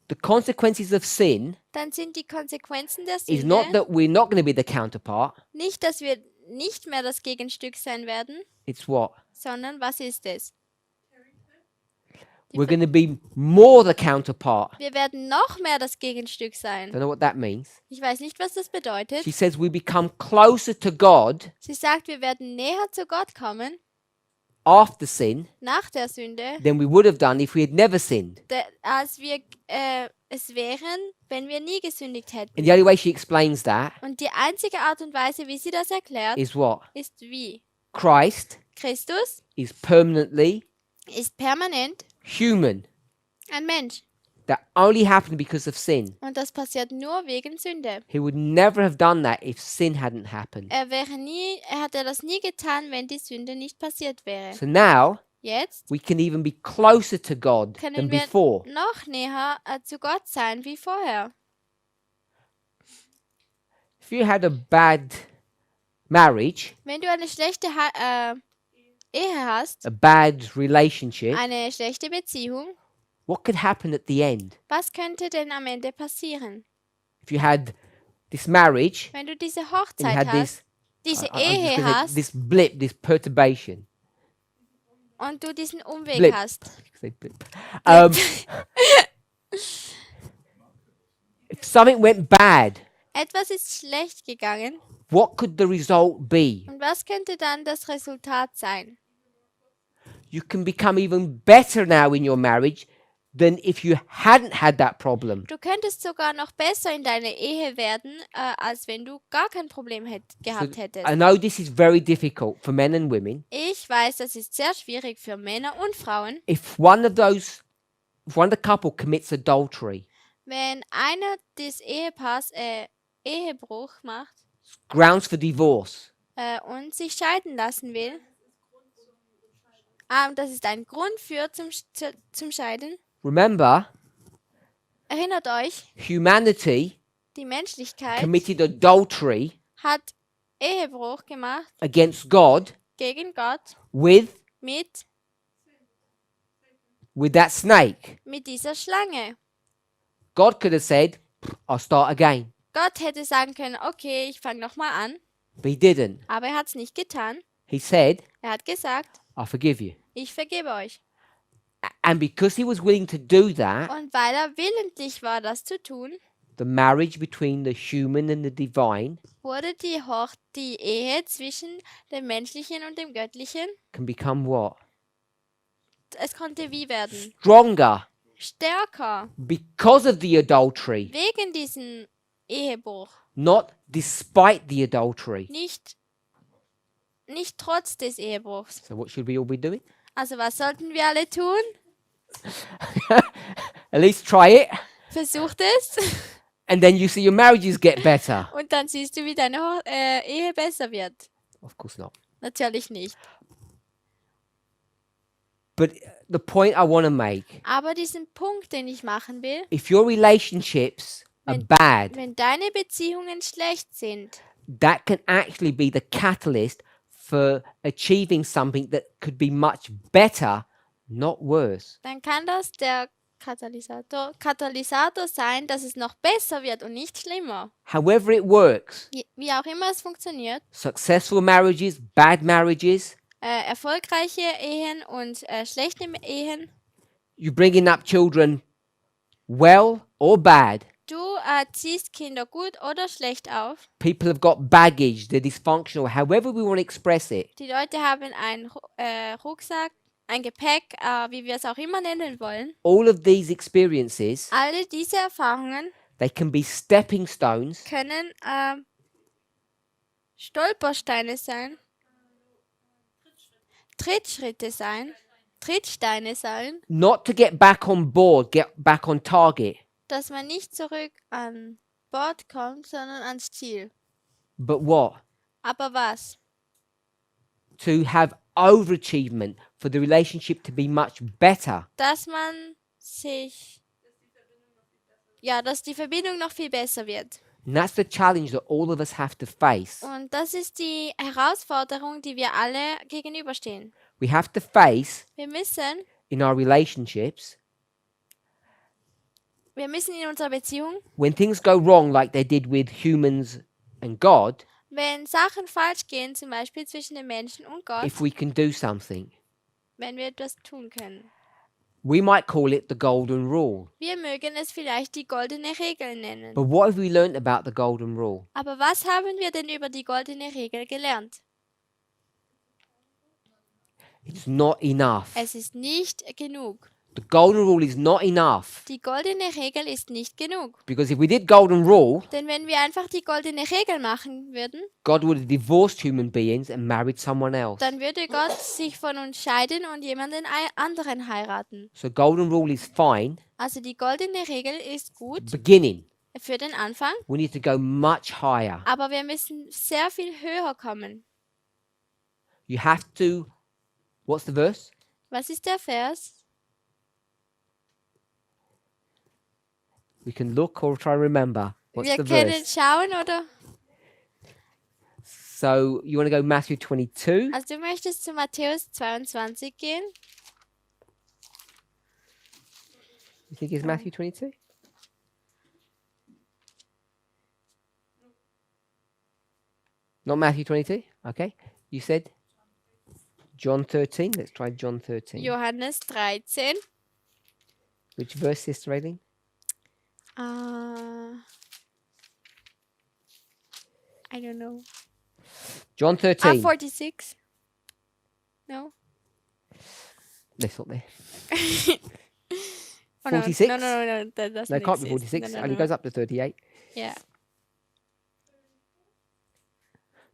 the consequences of sin dann sind die Konsequenzen der is not Sünde that we're not going to be the counterpart. nicht, dass wir nicht mehr das Gegenstück sein werden, It's what? sondern was ist es? We're going to be more the counterpart. Wir werden noch mehr das Gegenstück sein. Don't know what that means. Ich weiß nicht, was das bedeutet. She says we become closer to God Sie sagt, wir werden näher zu Gott kommen after sin nach der Sünde, than we would have done if we had never sinned. als wir es wären, wenn wir nie gesündigt hätten. And the only way she explains that Und die einzige Art und Weise, wie sie das erklärt, is what? ist wie? Christ Christus is permanently ist permanent human. ein Mensch. That only happened because of sin. Und das passiert nur wegen Sünde. He would never have done that if sin hadn't happened. Er hätte das nie getan, wenn die Sünde nicht passiert wäre. So now Jetzt we can even be closer to God than können wir before. noch näher zu Gott sein wie vorher. if you had a bad marriage, Wenn du eine schlechte Ehe hast, a bad relationship, eine schlechte Beziehung, what could happen at the end? was könnte denn am Ende passieren? If you had this marriage Wenn du diese and you Hochzeit had hast, this, diese I'm just Ehe gonna say, hast this blip, this perturbation. und du diesen Umweg Blip. hast. Say blip. Um, if something went bad, Etwas ist schlecht gegangen. what could the result be? Und was könnte dann das Resultat sein? You can become even better now in your marriage than if you hadn't had that problem. Du könntest sogar noch besser in deiner Ehe werden, als wenn du gar kein Problem gehabt hättest. I know this is very difficult for men and women. Ich weiß, das ist sehr schwierig für Männer und Frauen. If one of the couple commits adultery, Wenn einer des Ehepaars Ehebruch macht grounds for divorce, und sich scheiden lassen will, und das ist ein Grund für zum Scheiden. remember, Erinnert euch, humanity die Menschlichkeit committed adultery hat Ehebruch gemacht against God gegen Gott with mit that snake. dieser Schlange. God could have said, I'll start again. Gott hätte sagen können, okay, ich fange nochmal an, But he didn't. aber er hat es nicht getan. He said, Er hat gesagt, I forgive you. ich vergebe euch. And because he was willing to do that, Und weil er willentlich war, das zu tun, the marriage between the human and the divine wurde die Ehe zwischen dem Menschlichen und dem Göttlichen, can become what? es konnte wie werden? Stronger Stärker, because of the adultery, wegen diesem Ehebruch. not despite the adultery. Nicht trotz des Ehebruchs. So what should we all be doing? Also was sollten wir alle tun? At least try it, Versucht es and then you see your marriages get better. und dann siehst du, wie deine Ehe besser wird. Of course not. Natürlich nicht. But the point I want to make, Aber diesen Punkt, den ich machen will, if your relationships are bad, wenn deine Beziehungen schlecht sind, that can actually be the catalyst for achieving something that could be much better, not worse. dann kann das der Katalysator sein, dass es noch besser wird und nicht schlimmer. However it works, Wie auch immer es funktioniert, successful marriages, bad marriages, erfolgreiche Ehen und schlechte Ehen, you bringing up children well or bad, du ziehst Kinder gut oder schlecht auf. people have got baggage, they're dysfunctional, however we want to express it. Die Leute haben einen Rucksack, ein Gepäck, wie wir es auch immer nennen wollen. All of these experiences, Alle diese Erfahrungen they can be stepping stones können Stolpersteine sein, Trittsteine sein, not to get back on board, get back on target, dass man nicht zurück an Bord kommt, sondern ans Ziel. but what? Aber was? To have overachievement, for the relationship to be much better. Dass man sich, dass die Verbindung noch viel besser wird. And that's the challenge that all of us have to face. Und das ist die Herausforderung, die wir alle gegenüberstehen. We have to face Wir müssen in our relationships in unserer Beziehung, when things go wrong, like they did with humans and God, wenn Sachen falsch gehen, zum Beispiel zwischen den Menschen und Gott, if we can do something. wenn wir das tun können. We might call it the golden rule. Wir mögen es vielleicht die goldene Regel nennen. But what have we learned about the golden rule? Aber was haben wir denn über die goldene Regel gelernt? It's not enough. Es ist nicht genug. The golden rule is not enough. Die goldene Regel ist nicht genug. Because if we did golden rule, Denn wenn wir einfach die goldene Regel machen würden, God would have divorced human beings and married someone else. dann würde Gott sich von uns scheiden und jemanden anderen heiraten. So golden rule is fine, Also die goldene Regel ist gut beginning. für den Anfang, We need to go much higher. aber wir müssen sehr viel höher kommen. You have to, what's the verse? Was ist der Vers? We can look or try to remember. What's Wir the können verse? schauen oder So you want to go Matthew 22? Also du möchtest zu Matthäus 22 gehen? You think it's Matthew 22? Not Matthew 22? Okay. You said John 13. Let's try John 13. Johannes 13. Which verse, Sister Aileen? I don't know. John 13. 46. No? That's not there. Oh, no. 46? No, that doesn't No, it can't be exist. 46. No, And it goes up to 38. Yeah.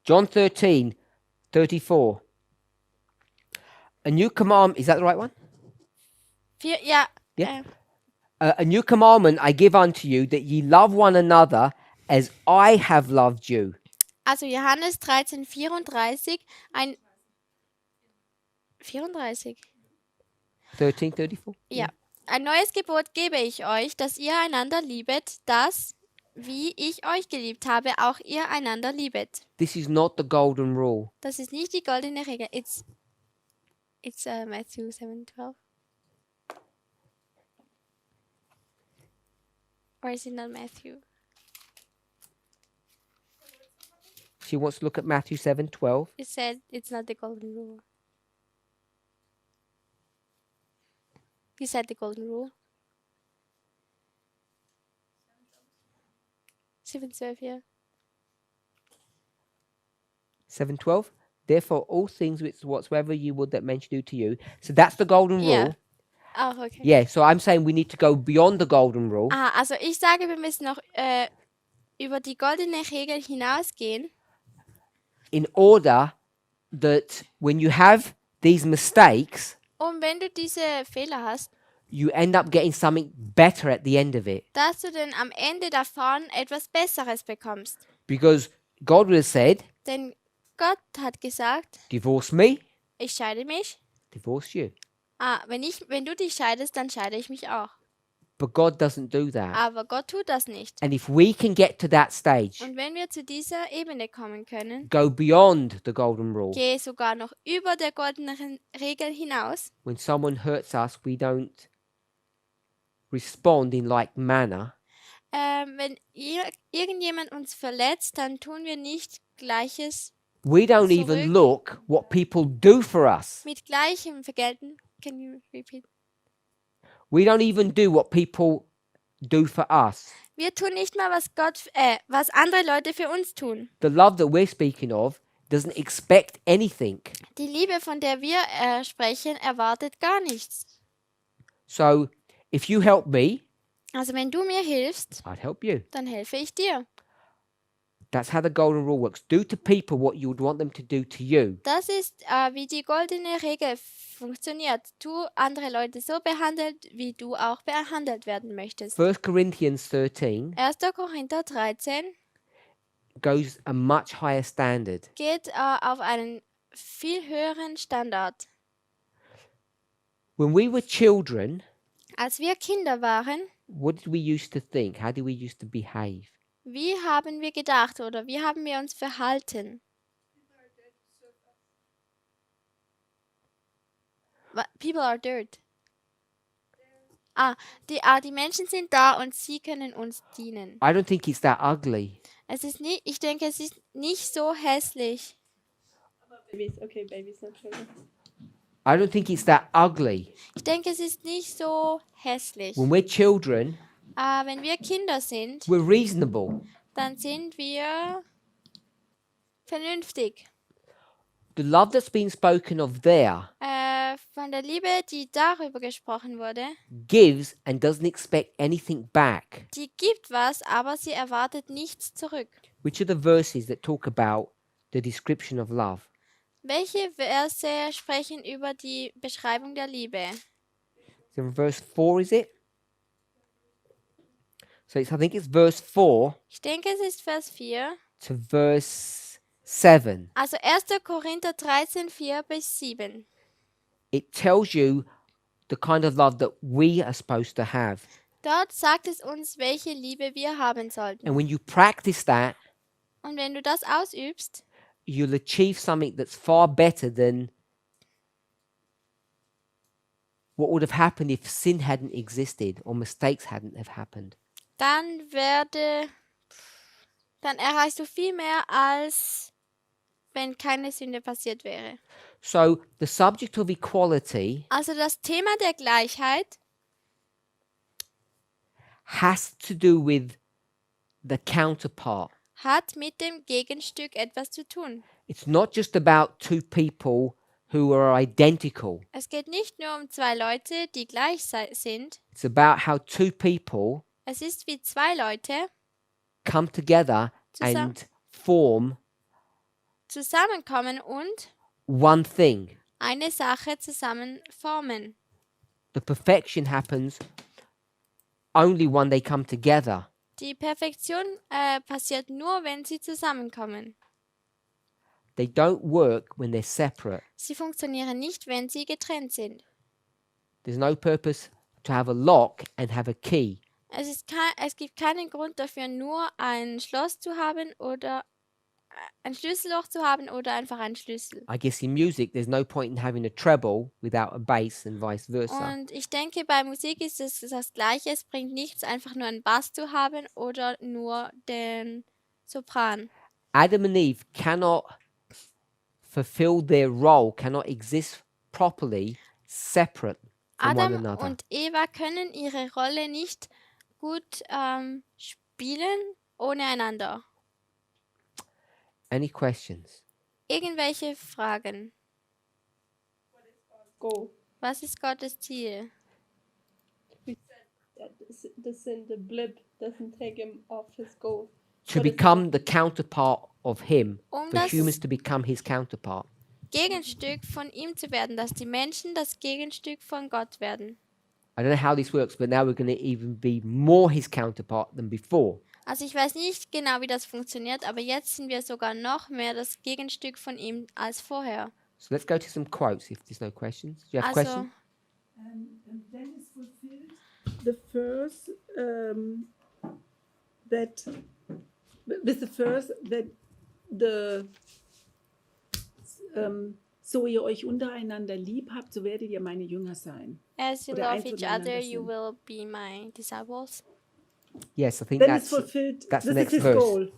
John 13, 34. A new command. Is that the right one? Ja. Yeah. A new commandment I give unto you, that ye love one another as I have loved you. Also Johannes 13, 34. 34? 13, 34? Ja. Ein neues Gebot gebe ich euch, dass ihr einander liebet, dass, wie ich euch geliebt habe, auch ihr einander liebet. This is not the golden rule. Das ist nicht die goldene Regel. It's Matthew 7:12. Or is it not Matthew? She wants to look at Matthew 7, 12. It said it's not the golden rule. You said the golden rule. 7:12, yeah. 7, 12. Therefore, all things which whatsoever you would that men should do to you. So that's the golden Yeah. rule. Oh, okay. Yeah, so I'm saying we need to go beyond the golden rule Also ich sage, wir müssen noch über die goldene Regel hinausgehen, in order that when you have these mistakes, und wenn du diese Fehler hast, you end up getting something better at the end of it. dass du dann am Ende davon etwas Besseres bekommst. Because God would have said, Denn Gott hat gesagt, divorce me, ich scheide mich. divorce you. Wenn du dich scheidest, dann scheide ich mich auch. But God doesn't do that. Aber Gott tut das nicht. And if we can get to that stage, Und wenn wir zu dieser Ebene kommen können, go beyond the golden rule. gehe sogar noch über der goldenen Regel hinaus. When someone hurts us, we don't respond in like manner. Wenn irgendjemand uns verletzt, dann tun wir nicht Gleiches We don't Zurück. even look what people do for us. mit Gleichem vergelten. Can you repeat? We don't even do what people do for us. Wir tun nicht mal, was andere Leute für uns tun. The love that we're speaking of doesn't expect anything. Die Liebe, von der wir sprechen, erwartet gar nichts. So if you help me, Also wenn du mir hilfst, I'd help you. dann helfe ich dir. That's how the golden rule works. Do to people what you would want them to do to you. Das ist, wie die goldene Regel funktioniert. Tu andere Leute so behandelt, wie du auch behandelt werden möchtest. 1 Corinthians 13 1. Korinther 13 goes a much higher standard. geht auf einen viel höheren Standard. When we were children, Als wir Kinder waren, what did we used to think? How did we used to behave? wie haben wir gedacht oder wie haben wir uns verhalten? People are dirt. Die Menschen sind da und sie können uns dienen. I don't think it's that ugly. Ich denke, es ist nicht so hässlich. Babies, okay, babies, not children. I don't think it's that ugly. Ich denke, es ist nicht so hässlich. When we're children, Wenn wir Kinder sind, we're reasonable. dann sind wir vernünftig. The love that's been spoken of there Von der Liebe, die darüber gesprochen wurde, gives and doesn't expect anything back. die gibt was, aber sie erwartet nichts zurück. Which are the verses that talk about the description of love? Welche Verse sprechen über die Beschreibung der Liebe? So verse 4, is it? So I think it's verse 4 Ich denke, es ist Vers 4. to verse 7. Also 1. Korinther 13, 4 bis 7. It tells you the kind of love that we are supposed to have. Dort sagt es uns, welche Liebe wir haben sollten. And when you practice that, Und wenn du das ausübst, you'll achieve something that's far better than what would have happened if sin hadn't existed or mistakes hadn't have happened. Dann erreichst du viel mehr, als wenn keine Sünde passiert wäre. So the subject of equality Also das Thema der Gleichheit has to do with the counterpart. hat mit dem Gegenstück etwas zu tun. It's not just about two people who are identical. Es geht nicht nur um zwei Leute, die gleich sind. It's about how two people Es ist wie zwei Leute come together Zusammen- and form zusammenkommen und one thing. eine Sache zusammen formen. The perfection happens only when they come together. Die Perfektion passiert nur, wenn sie zusammenkommen. They don't work when they're separate. Sie funktionieren nicht, wenn sie getrennt sind. There's no purpose to have a lock and have a key. Es gibt keinen Grund dafür, nur ein Schloss zu haben oder ein Schlüsselloch zu haben oder einfach einen Schlüssel. I guess in music, there's no point in having a treble without a bass and vice versa. Und ich denke, bei Musik ist es das Gleiche. Es bringt nichts, einfach nur einen Bass zu haben oder nur den Sopran. Adam and Eve cannot fulfill their role, cannot exist properly separate from one Adam another. und Eva können ihre Rolle nicht gut spielen ohne einander. Any questions? Irgendwelche Fragen? Goal. Was ist Gottes Ziel? The blip doesn't take him off his goal. To What is become the counterpart of him, for das humans to become his counterpart. Gegenstück von ihm zu werden, dass die Menschen das Gegenstück von Gott werden. I don't know how this works, but now we're going to even be more his counterpart than before. Also ich weiß nicht genau, wie das funktioniert, aber jetzt sind wir sogar noch mehr das Gegenstück von ihm als vorher. So let's go to some quotes if there's no questions. Do you have Also questions? And then is fulfilled the first that with the first that the so ihr euch untereinander lieb habt, so werdet ihr meine Jünger sein. as you Oder love eins each voneinander other, you sind. will be my disciples. Yes, I think Then it's that's fulfilled. that's the This is next his verse. goal.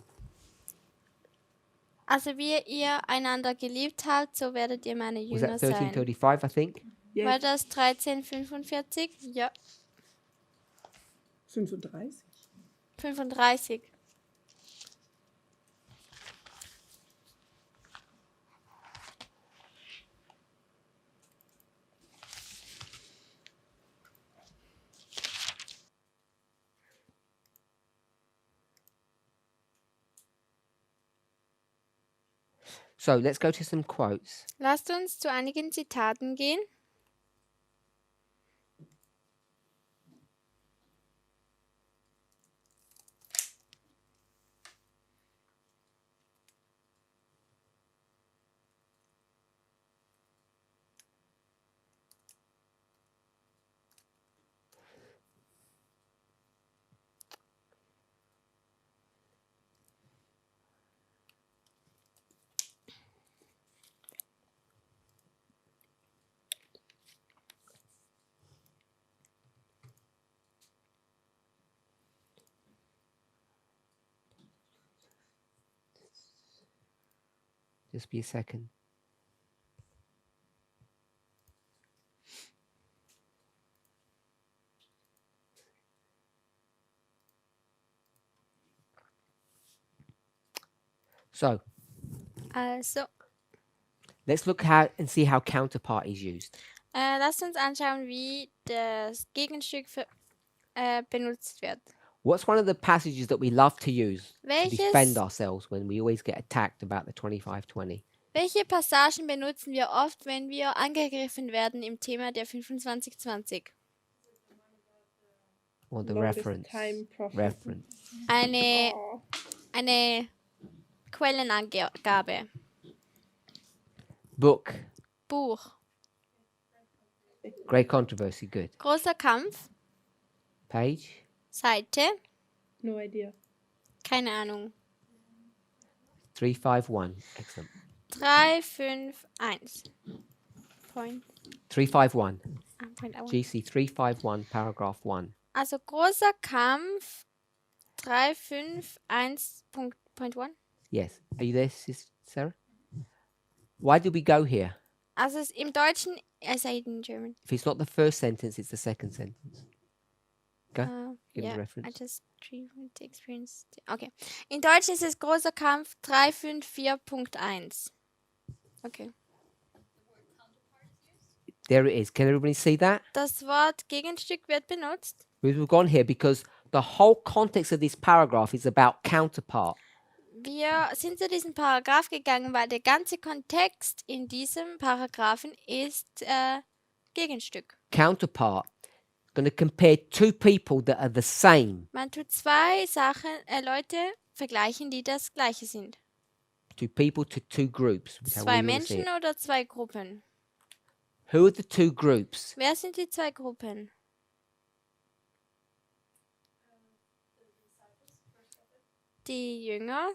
Also wie ihr einander geliebt habt, so werdet ihr meine Was Jünger that sein. 13:35, I think? War Yes. das 1345? Ja, 35. 35. So let's go to some quotes. Lasst uns zu einigen Zitaten gehen. Just be a second. So Also, let's look how and see how counterpart is used. lasst uns anschauen, wie das Gegenstück benutzt wird. What's one of the passages that we love to use to defend Welches, ourselves when we always get attacked about the 25-20? welche Passagen benutzen wir oft, wenn wir angegriffen werden im Thema der 25-20? Or the longest reference? time prophet. Reference. Eine, Oh. eine Quellenangabe. Book. Buch. Great controversy. Good. Großer Kampf. Page. Seite. No idea. Keine Ahnung. 351. Excellent. 351. Point, 351. Point 1. GC 351, paragraph 1. Also großer Kampf 351.1. Yes. Are you there, Sarah? Why did we go here? Also im Deutschen, I say it in German. If it's not the first sentence, it's the second sentence. Go. Give me Yeah, the I reference. just experienced. Okay. In Deutsch ist es großer Kampf 354.1. Okay. There it is. Can everybody see that? Das Wort Gegenstück wird benutzt. We've gone here because the whole context of this paragraph is about counterpart. Wir sind zu diesem Paragraph gegangen, weil der ganze Kontext in diesem Paragraphen ist Gegenstück. Counterpart. Going to compare two people that are the same. Man tut zwei Leute vergleichen, die das gleiche sind. Two people to two groups. whichever way Zwei you wanna see Menschen it. oder zwei Gruppen. Who are the two groups? Wer sind die zwei Gruppen? Die Jünger,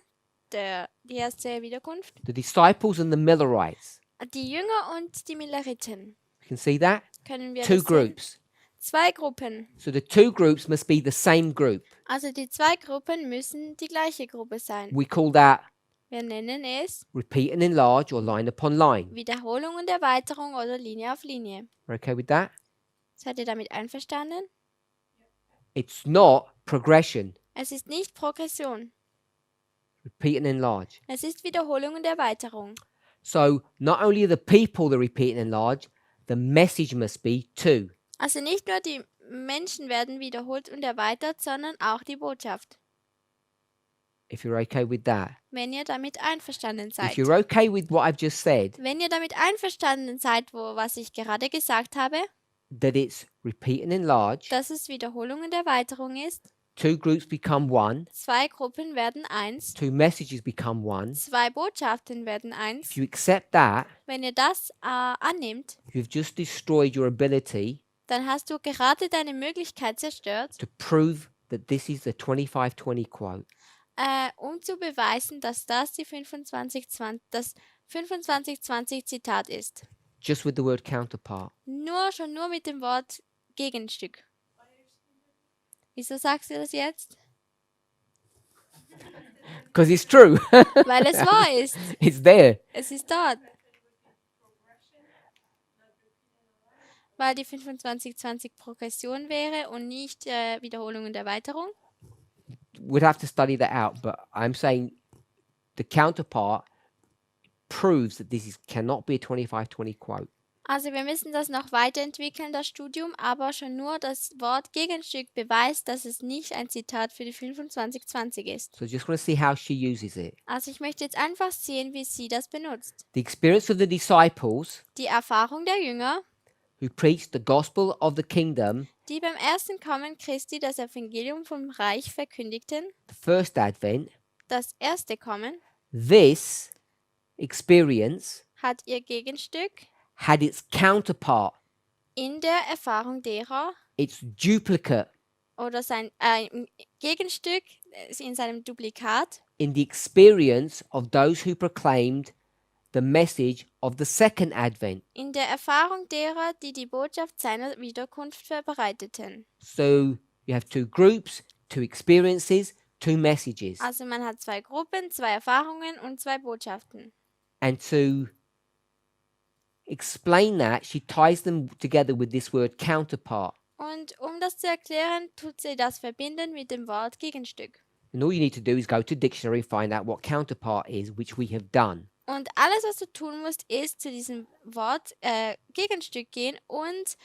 die erste Wiederkunft. The disciples and the Millerites. Die Jünger und die Milleriten. You can see that? Können wir Two das sehen? groups. Zwei Gruppen. So the two groups must be the same group. Also die zwei Gruppen müssen die gleiche Gruppe sein. We call that Wir nennen es repeat and enlarge or line upon line. Wiederholung und Erweiterung oder Linie auf Linie. We're okay with that? Seid ihr damit einverstanden? It's not progression. Es ist nicht Progression. Repeat and enlarge. Es ist Wiederholung und Erweiterung. So not only the people that repeat and enlarge, the message must be too. Also nicht nur die Menschen werden wiederholt und erweitert, sondern auch die Botschaft. If you're okay with that. Wenn ihr damit einverstanden If seid. you're okay with what I've just said, Wenn ihr damit einverstanden seid, was ich gerade gesagt habe, that it's repeat and enlarge, dass es Wiederholung und Erweiterung ist, two groups become one, zwei Gruppen werden eins, two messages become one. zwei Botschaften werden eins. If you accept that, Wenn ihr das annimmt, you've just destroyed your ability dann hast du gerade deine Möglichkeit zerstört, to prove that this is the 25-20 quote. um zu beweisen, dass das das 25-20 Zitat ist. Just with the word counterpart. Schon nur mit dem Wort Gegenstück. Wieso sagst du das jetzt? Because it's true. Weil es wahr ist. It's there. Es ist dort. Weil die 25-20 Progression wäre und nicht Wiederholung und Erweiterung. We'd have to study that out, but I'm saying the counterpart proves that cannot be a 25-20 quote. Also wir müssen das noch weiterentwickeln, das Studium, aber schon nur das Wort Gegenstück beweist, dass es nicht ein Zitat für die 25-20 ist. So just want to see how she uses it. Also ich möchte jetzt einfach sehen, wie sie das benutzt. The experience of the disciples Die Erfahrung der Jünger, who preached the gospel of the kingdom, die beim ersten Kommen Christi das Evangelium vom Reich verkündigten, the first advent, das erste Kommen, this experience hat ihr Gegenstück had its counterpart, in der Erfahrung derer its duplicate, oder sein Gegenstück in seinem Duplikat in the experience of those who proclaimed the message of the second advent. in der Erfahrung derer, die die Botschaft seiner Wiederkunft verbreiteten. So you have two groups, two experiences, two messages. Also man hat zwei Gruppen, zwei Erfahrungen und zwei Botschaften. And to explain that, she ties them together with this word counterpart. Und um das zu erklären, tut sie das verbinden mit dem Wort Gegenstück. And all you need to do is go to dictionary and find out what counterpart is, which we have done. Und alles, was du tun musst, ist zu diesem Wort Gegenstück gehen und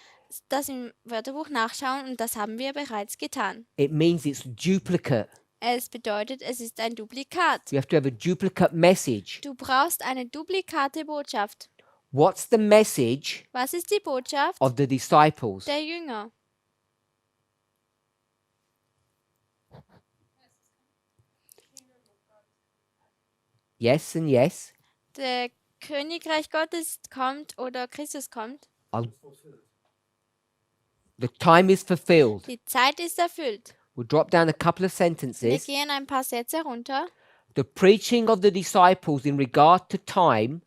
das im Wörterbuch nachschauen und das haben wir bereits getan. It means it's duplicate. Es bedeutet, es ist ein Duplikat. You have to have a duplicate message. Du brauchst eine duplikate Botschaft. What's the message Was ist die Botschaft of the disciples? der Jünger? Yes and yes. Der Königreich Gottes kommt oder Christus kommt. The time is fulfilled. Die Zeit ist erfüllt. We'll drop down a couple of Wir sentences. gehen ein paar Sätze runter. The preaching of the disciples in regard to time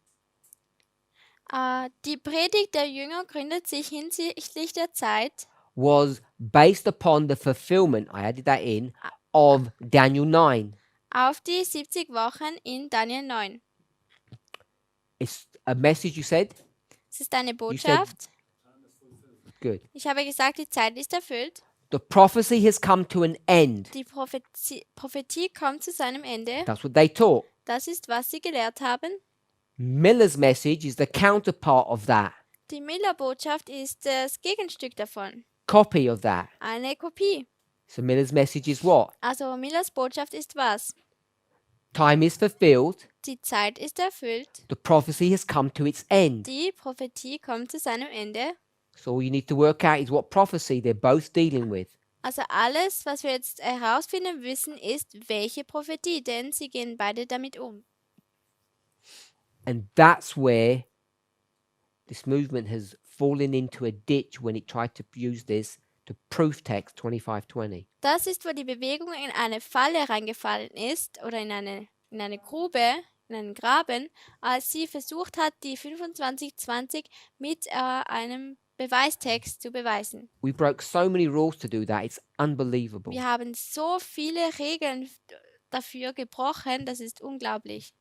Die Predigt der Jünger gründet sich hinsichtlich der Zeit was based upon the fulfillment, I added that in, of Daniel 9. auf die 70 Wochen in Daniel 9. It's a message you said? Es ist eine said- Botschaft. Good. Ich habe gesagt, die Zeit ist erfüllt. The prophecy has come to an end. Die Prophetie kommt zu seinem Ende. That's what they taught. Das ist, was sie gelehrt haben. Miller's message is the counterpart of that, Die Miller-Botschaft ist das Gegenstück davon. copy of that. Eine Kopie. So Miller's message is what? Also Millers Botschaft ist was? Time is fulfilled. Die Zeit ist erfüllt. The prophecy has come to its end. Die Prophetie kommt zu seinem Ende. So all you need to work out is what prophecy they're both dealing with. Also alles, was wir jetzt herausfinden müssen, ist, welche Prophetie, denn sie gehen beide damit um. And that's where this movement has fallen into a ditch when it tried to use this to proof text 2520. Das ist, wo die Bewegung in eine Falle reingefallen ist oder in eine Grube, in einen Graben, als sie versucht hat, die 2520 mit einem Beweistext zu beweisen. We broke so many rules to do that. It's unbelievable. Wir haben so viele Regeln dafür gebrochen, das ist unglaublich.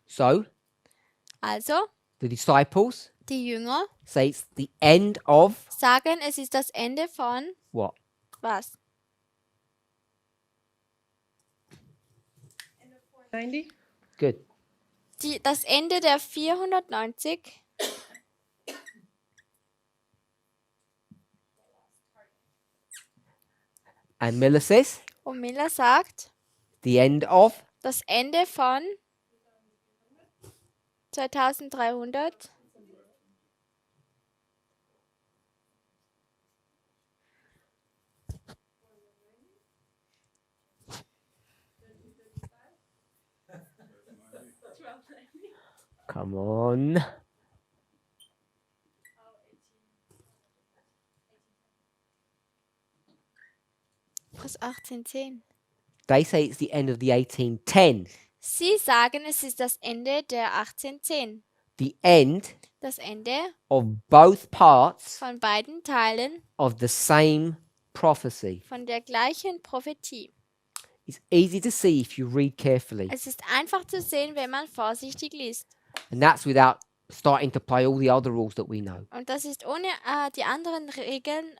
So Also, the disciples die Jünger say it's the end of sagen, es ist das Ende von what? was? 90? Good. Das Ende der 490. And Miller says Und Miller sagt, the end of das Ende von 2300. come on. Was 1810? They say it's the end of the 1810. Sie sagen, es ist das Ende der 1810. The end Das Ende of both parts von beiden Teilen of the same prophecy. von der gleichen Prophetie. It's easy to see if you read carefully. Es ist einfach zu sehen, wenn man vorsichtig liest. And that's without starting to play all the other rules that we know. Und das ist ohne die anderen Regeln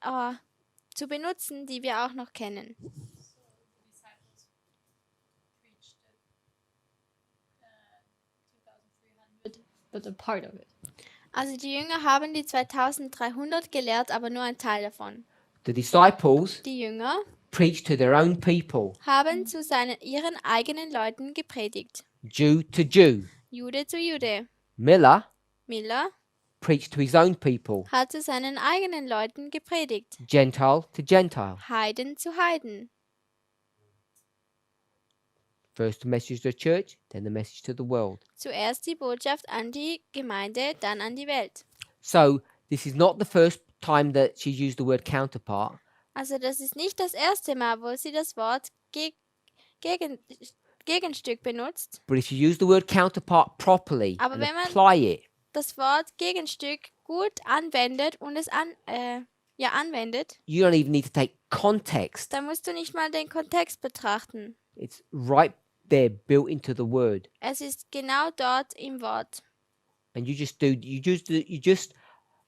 zu benutzen, die wir auch noch kennen. But a part of it. Also die Jünger haben die 2300 gelehrt, aber nur ein Teil davon. The disciples Die Jünger preached to their own people, haben zu ihren eigenen Leuten gepredigt. Jew to Jew. Jude zu Jude. Miller Miller preached to his own people, hat zu seinen eigenen Leuten gepredigt. Gentile to Gentile. Heiden zu Heiden. First the message to the church, then the message to the world. Zuerst die Botschaft an die Gemeinde, dann an die Welt. So this is not the first time that she's used the word counterpart. Also das ist nicht das erste Mal, wo sie das Wort Gegenstück benutzt. But if you use the word counterpart properly Aber and wenn man- apply it, Das Wort Gegenstück gut anwendet und es anwendet, you don't even need to take context. dann musst du nicht mal den Kontext betrachten. It's right there built into the word. Es ist genau dort im Wort. And you just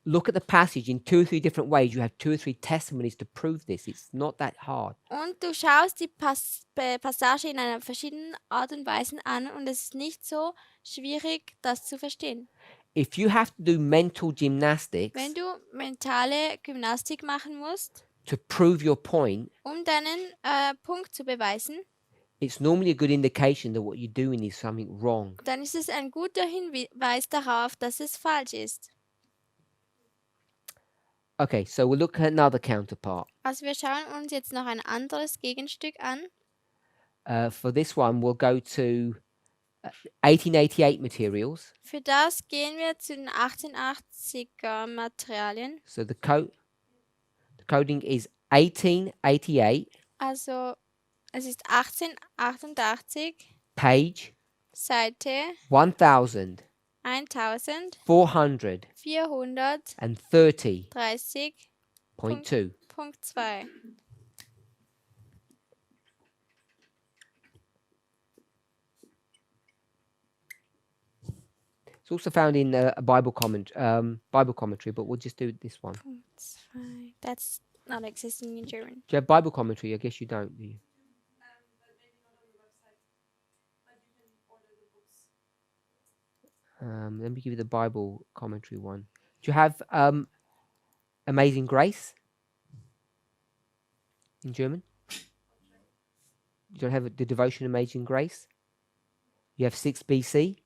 look at the passage in 2 or 3 different ways. You have 2 or 3 testimonies to prove this. It's not that hard. Und du schaust die Passage in einer verschiedenen Art und Weise an und es ist nicht so schwierig, das zu verstehen. If you have to do mental gymnastics Wenn du mentale Gymnastik machen musst, to prove your point, um deinen Punkt zu beweisen, it's normally a good indication that what you're doing is something wrong. dann ist es ein guter Hinweis darauf, dass es falsch ist. Okay, so we'll look at another counterpart. Also wir schauen uns jetzt noch ein anderes Gegenstück an. For this one, we'll go to 1888 materials. Für das gehen wir zu den 1880er Materialien. So the coding is 1888, Also Es ist 1888, page Seite 1430.2. 1430.2. It's also found in a Bible commentary, but we'll just do this one. Do Punkt 2. That's not existing in German. you have Bible commentary? I guess you don't, do you? Let me give you the Bible commentary one. Do you have Amazing Grace in German? You don't have the devotion Amazing Grace? You have 6 BC?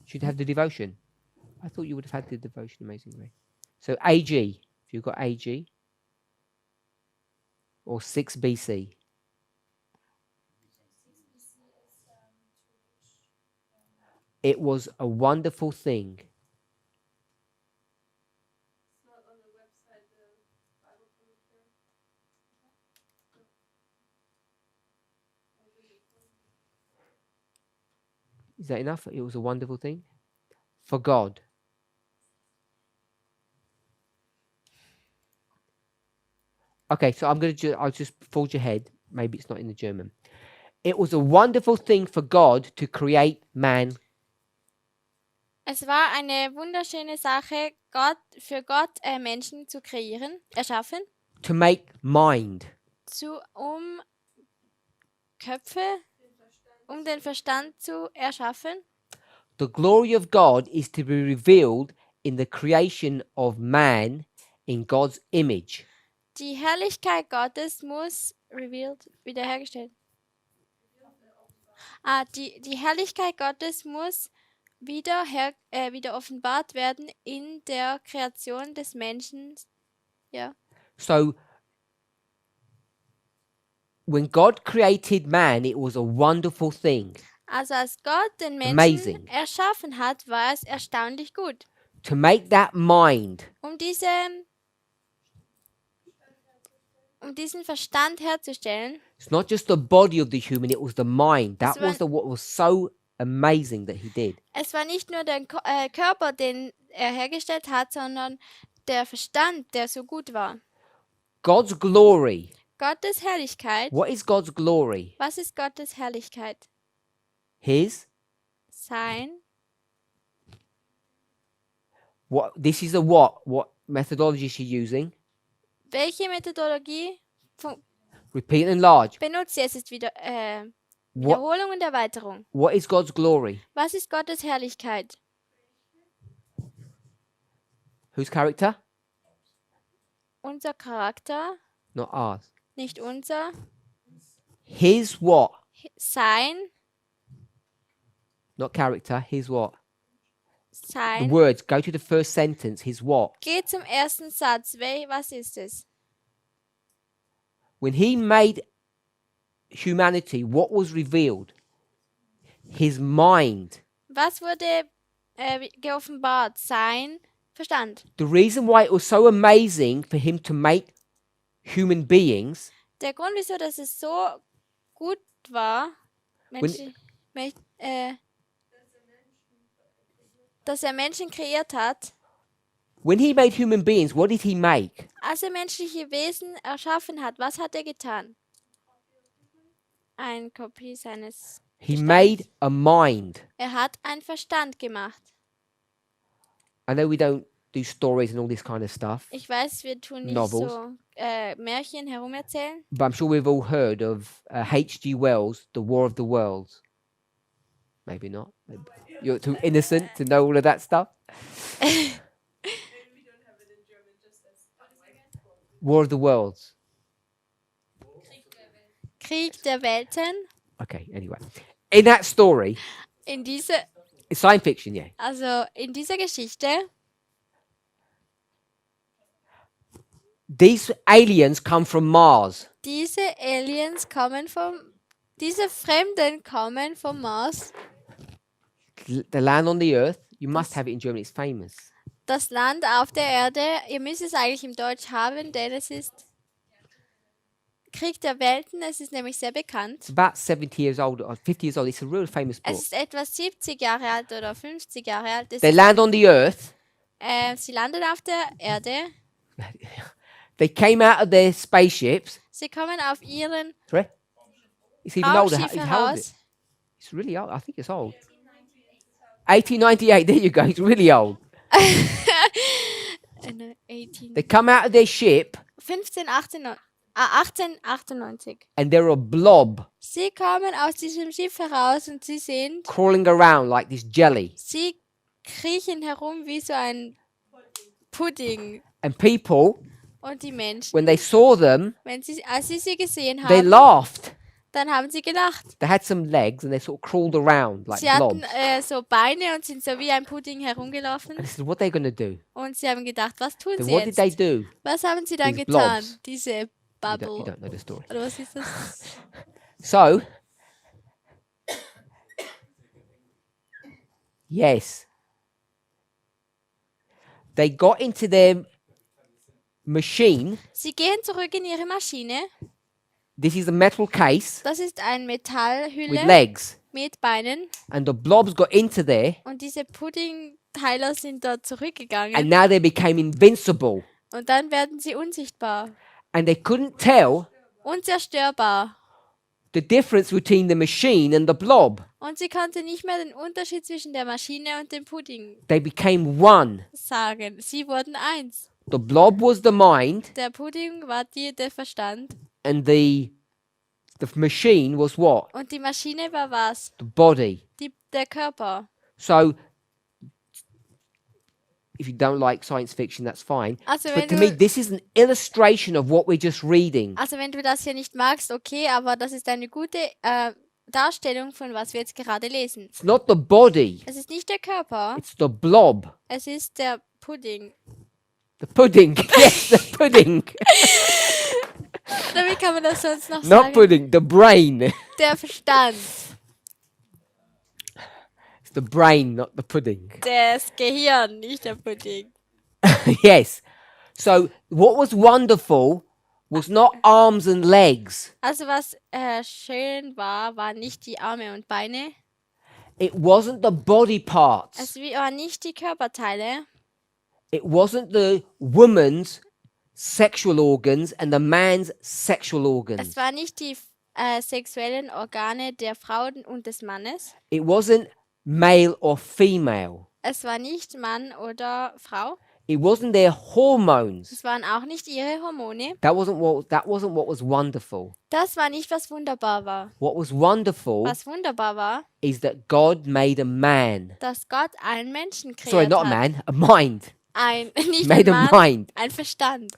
Should have the devotion. I thought you would have had the devotion Amazing Grace. So AG, if you've got AG, or 6 BC. It was a wonderful thing. Is that enough? It was a wonderful thing for God. Okay, so I'll just forge ahead. Maybe it's not in the German. It was a wonderful thing for God to create man. Es war eine wunderschöne Sache, für Gott Menschen zu kreieren, erschaffen, To make mind. um Köpfe, um den Verstand zu erschaffen. The glory of God is to be revealed in the creation of man in God's image. Die Herrlichkeit Gottes muss wiederhergestellt. Die Herrlichkeit Gottes muss wieder offenbart werden in der Kreation des Menschen. Ja. So, when God created man, it was a wonderful thing. Also als Gott den Menschen Amazing. erschaffen hat, war es erstaunlich gut. To make that mind, Um diesen Verstand herzustellen. it's not just the body of the human, it was the mind. That Es war- was what was so amazing that he did. Es war nicht nur der Körper, den er hergestellt hat, sondern der Verstand, der so gut war. God's glory. Gottes Herrlichkeit. What is God's glory? Was ist Gottes Herrlichkeit? His. Sein. What? This is a what? What methodology is she using? Welche Methodologie Repeat and enlarge. benutzt sie? Es ist wieder What? Wiederholung und Erweiterung. What is God's glory? Was ist Gottes Herrlichkeit? Whose character? Unser Charakter, Not ours. nicht unser. His what? Sein. Not character. His what? The Sein. words. Go to the first sentence. His what? Geht zum ersten Satz. Was ist es? When he made humanity, what was revealed? His mind. Was wurde geoffenbart? Sein Verstand. The reason why it was so amazing for him to make human beings, Der Grund, wieso dass es so gut war, dass er Menschen kreiert hat, when he made human beings, what did he make? als er menschliche Wesen erschaffen hat, was hat er getan? Eine Kopie seines He Verstands. made a mind. Er hat einen Verstand gemacht. I know we don't do stories and all this kind of stuff, Ich weiß, wir tun nicht Novels. so Märchen herumerzählen, but I'm sure we've all heard of H.G. Wells' The War of the Worlds. Maybe not. Maybe. You're too innocent to know all of that stuff. War of the Worlds. Krieg der Welten. Okay, anyway. In that story, In dieser it's science fiction, yeah. Also in dieser Geschichte, These aliens come from Mars. diese Fremden kommen vom Mars. The land on the earth. You must have it in German, it's famous. Das Land auf der Erde, ihr müsst es eigentlich im Deutsch haben, denn es ist Krieg der Welten, es ist nämlich sehr bekannt. It's about 70 years old or 50 years old. It's a real famous book. Es ist etwa 70 Jahre alt oder 50 Jahre alt. They land on the earth. Sie landen auf der Erde. They came out of their spaceships. Sie kommen auf ihren Sorry? It's even older. Raumschiff How old is it? heraus. It's really old. I think it's old. 1898. There you go. It's really old. 18, They come out of their ship 1898. and they're a blob Sie kommen aus diesem Schiff heraus und sie sind, crawling around like this jelly. sie kriechen herum wie so ein Pudding. And people, Und die Menschen, when they saw them, als sie gesehen they haben, laughed. dann haben sie gelacht. They had some legs and they sort of crawled around like Sie hatten blobs. so Beine und sind so wie ein Pudding herumgelaufen. And this is what they're going to do. Und sie haben gedacht, was tun Then sie what did they jetzt? do? Was haben sie dann These getan? blobs. Diese You Bubble. don't know the story. Oder was ist das? So, yes, they got into their machine. Sie gehen zurück in ihre Maschine. This is a metal case Das ist eine with Metallhülle legs, mit Beinen. and the blobs got into there, Und diese Puddingteiler sind da zurückgegangen. and now they became invincible, Und dann werden sie unsichtbar. and they couldn't tell Unzerstörbar. the difference between the machine and the blob. Und sie konnte nicht mehr den Unterschied zwischen der Maschine und dem Pudding They became one. sagen. Sie wurden eins. The blob was the mind, Der Pudding war der Verstand. and the machine was what? Und die Maschine war was? The body. Der Körper. So, if you don't like science fiction, that's fine. Also But to me, this is an illustration of what we're just reading. wenn du das hier nicht magst, okay, aber das ist eine gute Darstellung von was wir jetzt gerade lesen. It's not the body, Es ist nicht der Körper, it's the blob. es ist der Pudding. The pudding. Yes, the pudding. Wie kann man das sonst noch Not sagen? pudding, the brain. Der Verstand, It's the brain, not the pudding. das Gehirn, nicht der Pudding. Yes. So, what was wonderful was not arms and legs. Also was schön war, waren nicht die Arme und Beine. It wasn't the body parts. Es waren nicht die Körperteile. It wasn't the woman's sexual organs and the man's sexual organs. Es waren nicht die sexuellen Organe der Frau und des Mannes. It wasn't male or female. Es war nicht Mann oder Frau. It wasn't their hormones. Es waren auch nicht ihre Hormone. That wasn't what was wonderful. Das war nicht, was wunderbar war. What was wonderful Was wunderbar war, is that God made a man. dass Gott einen Menschen kreiert Sorry, not a hat. man, a mind. Nicht Made ein a Mann, mind. ein Verstand.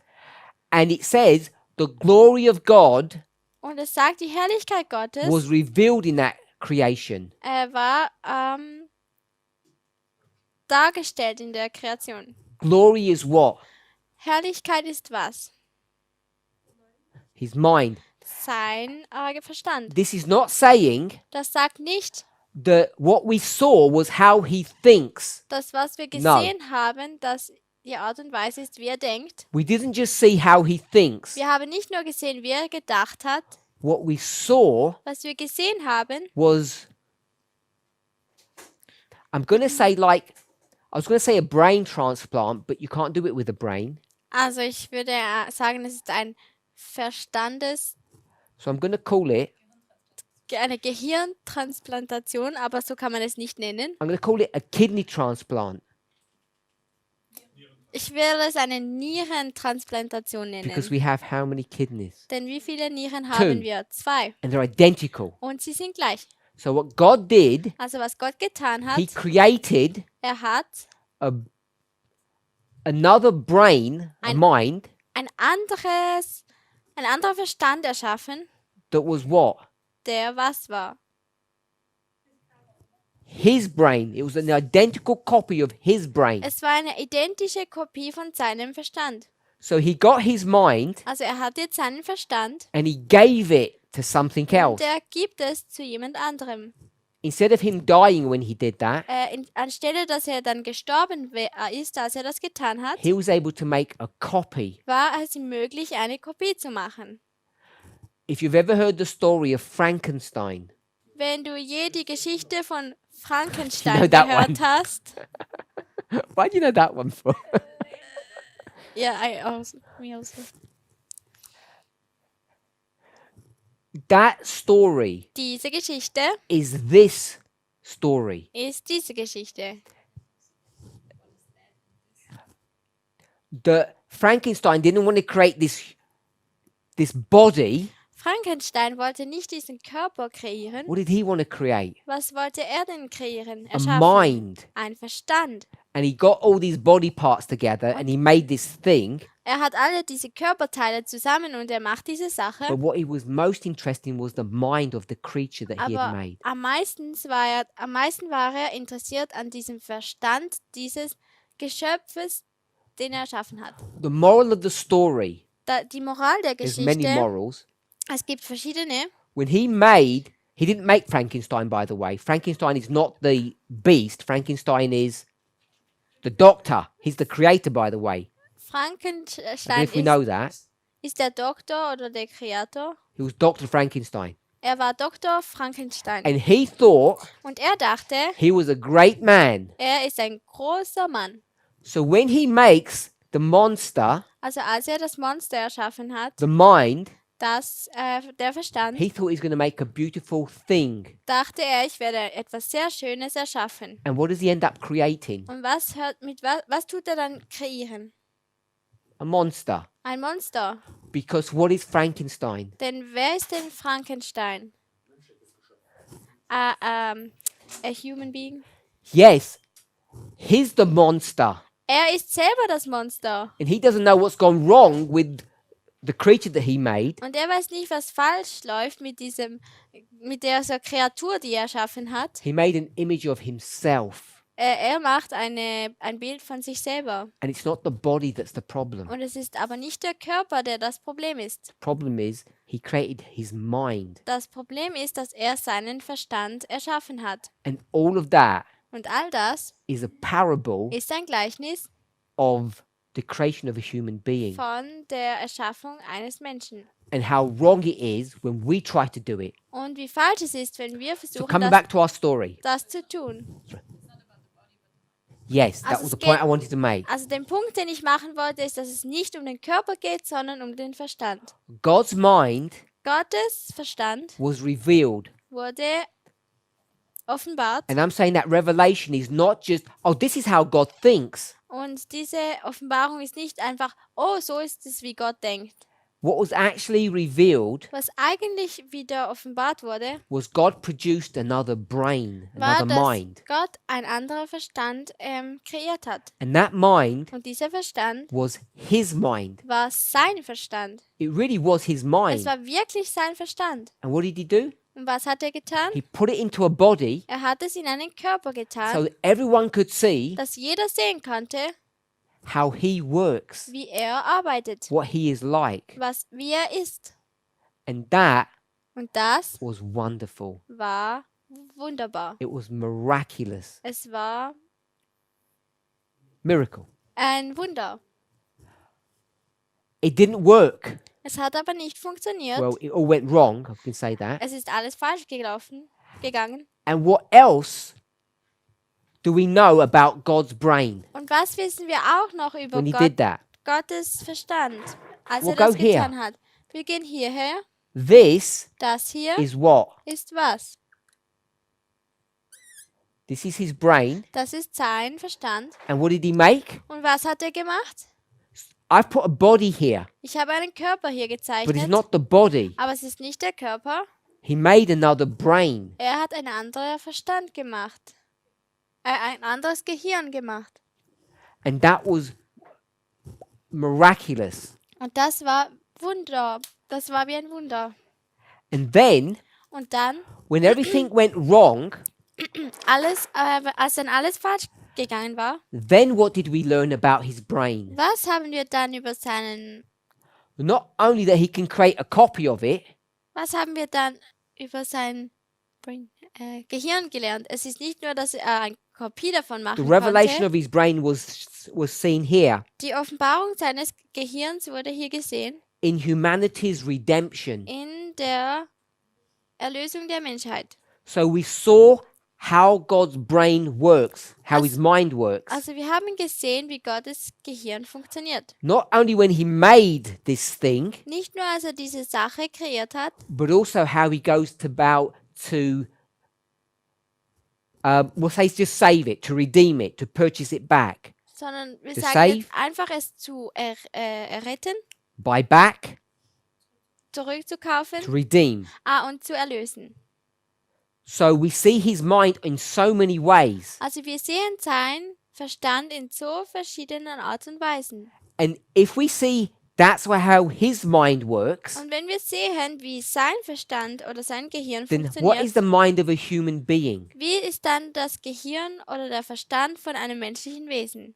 And it says the glory of God Und es sagt, die Herrlichkeit Gottes was revealed in that creation. war dargestellt in der Kreation. Glory is what? Herrlichkeit ist was? His mind. Sein Verstand. This is not saying Das sagt nicht, that what we saw was how he thinks. dass was wir gesehen haben, dass die Art und Weise ist, wie er denkt. We didn't just see how he thinks. Wir haben nicht nur gesehen, wie er gedacht hat. What we saw Was wir gesehen haben, was, I'm going to say like, I was going to say a brain transplant, but you can't do it with a brain. also ich würde sagen, es ist ein Verstandes, So I'm going to call it, eine Gehirntransplantation, aber so kann man es nicht nennen. I'm going to call it a kidney transplant Ich würde es eine Nierentransplantation because nennen. we have how many kidneys? Denn wie viele Nieren haben Two. wir? 2. And they're identical. Und sie sind gleich. So what God did, Also was Gott getan hat, he created er hat another brain, a Ein- mind, ein anderer Verstand erschaffen, that was what? der was war? His brain. It was an identical copy of his brain. Es war eine identische Kopie von seinem Verstand. So he got his mind Also er hat jetzt seinen Verstand and he gave it to something und else. er gibt es zu jemand anderem. Instead of him dying when he did that, Anstelle, dass er dann gestorben ist, als er das getan hat, he was able to make a copy. war es ihm möglich, eine Kopie zu machen. If you've ever heard the story of Frankenstein, Wenn du je die Geschichte von You Frankenstein know that gehört one. hast. why do you know that one for? Ja, me also. That story Diese Geschichte is this story. ist diese Geschichte. That Frankenstein didn't want to create this body. Frankenstein wollte nicht diesen Körper kreieren. What did he want to create? Was wollte er denn kreieren? A Erschaffen? mind. Ein Verstand. And he got all these body parts together and he made this thing. Er hat alle diese Körperteile zusammen und er macht diese Sache. But what he was most interested in was the mind of the creature that he had Aber made. am meisten war er interessiert an diesem Verstand dieses Geschöpfes, den er erschaffen hat. The moral of the story, Die Moral der there's many Geschichte, morals. es gibt verschiedene. When he didn't make Frankenstein, by the way. Frankenstein is not the beast. Frankenstein is the doctor. He's the creator, by the way. I don't know Frankenstein if we know that. ist der Doktor oder der Kreator. He was Dr. Frankenstein. Er war Doktor Frankenstein. And he thought Und er dachte, he was a great man. er ist ein großer Mann. So when he makes the monster, Also als er das Monster erschaffen hat, the mind, der Verstand, he thought he was going to make a beautiful thing. dachte er, ich werde etwas sehr Schönes erschaffen. And what does he end up creating? Und was tut er dann kreieren? A monster. Ein Monster. Because what is Frankenstein? Denn wer ist denn Frankenstein? A human being? Yes, he's the monster. Er ist selber das Monster. And he doesn't know what's gone wrong with the creature that he made. Und er weiß nicht, was falsch läuft mit dieser Kreatur, die er erschaffen hat. He made an image of himself. Er macht ein Bild von sich selber. And it's not the body that's the problem. Und es ist aber nicht der Körper, der das Problem ist. The problem is he created his mind. Das Problem ist, dass er seinen Verstand erschaffen hat. And all of that Und all das is a parable ist ein Gleichnis of the creation of a human being. von der Erschaffung eines Menschen. And how wrong it is when we try to do it. Und wie falsch es ist, wenn wir So versuchen, coming back to our story. das zu tun. Yes, that Also was es the point geht- I wanted to make. Also den Punkt, den ich machen wollte, ist, dass es nicht um den Körper geht, sondern um den Verstand. God's mind Gottes Verstand was revealed. wurde offenbart And I'm saying that revelation is not just, oh, this is how God thinks. und diese Offenbarung ist nicht einfach, oh, so ist es, wie Gott denkt. What was actually revealed Was eigentlich wieder offenbart wurde, was God produced another brain, war, another dass mind. Gott ein anderer Verstand kreiert hat. And that mind Und dieser Verstand was his mind. war sein Verstand. It really was his Es mind. war wirklich sein Verstand. And what did he do? Und was hat er getan? He put it into a body Er hat es in einen Körper getan, so that everyone could see dass jeder sehen konnte, how he works, wie er arbeitet, what he is like. wie er ist. And that Und das was wonderful. war wunderbar. It was miraculous. Es war Miracle. ein Wunder. It didn't work. Es hat aber nicht funktioniert. Well, it all went wrong. I can say that. Es ist alles falsch gegangen. And what else do we know about God's brain Und was wissen wir auch noch über when he did that? Gottes Verstand, als We'll er das go here. getan hat? Wir gehen hierher. This Das hier is what? ist was? This is his brain. Das ist sein Verstand. And what did he make? Und was hat er gemacht? I've put a body here, Ich habe einen Körper hier but it's gezeichnet, not the body. aber es ist nicht der Körper. He made another brain. Er hat ein anderer Verstand gemacht. Ein anderes Gehirn gemacht. And that was miraculous. Und das war Wunder. Das war wie ein Wunder. And then, Und dann, when everything went wrong, als dann alles falsch gegangen war, then what did we learn about his brain? was haben wir dann über seinen, Not only that he can create a copy of it, was haben wir dann über sein Gehirn gelernt? Es ist nicht nur, dass er eine Kopie davon the machen revelation konnte. of his brain was seen here. Die Offenbarung seines Gehirns wurde hier gesehen. in humanity's redemption. in der Erlösung der Menschheit. So we saw how God's brain works, how his mind works. Also wir haben gesehen, wie Gottes Gehirn funktioniert. Not only when he made this thing, Nicht nur, als er diese Sache kreiert hat, but also how he goes to about to, we'll say just save it, to redeem it, to purchase it back. sondern wir To sagen save. jetzt einfach es zu erretten, Buy back, to zurückzukaufen redeem. und zu erlösen. So we see his mind in so many ways. Also wir sehen sein Verstand in so verschiedenen Art und Weisen. And if we see that's how his mind works, Und wenn wir sehen, wie sein Verstand oder sein Gehirn then what is the funktioniert, mind of a human being? wie ist dann das Gehirn oder der Verstand von einem menschlichen Wesen?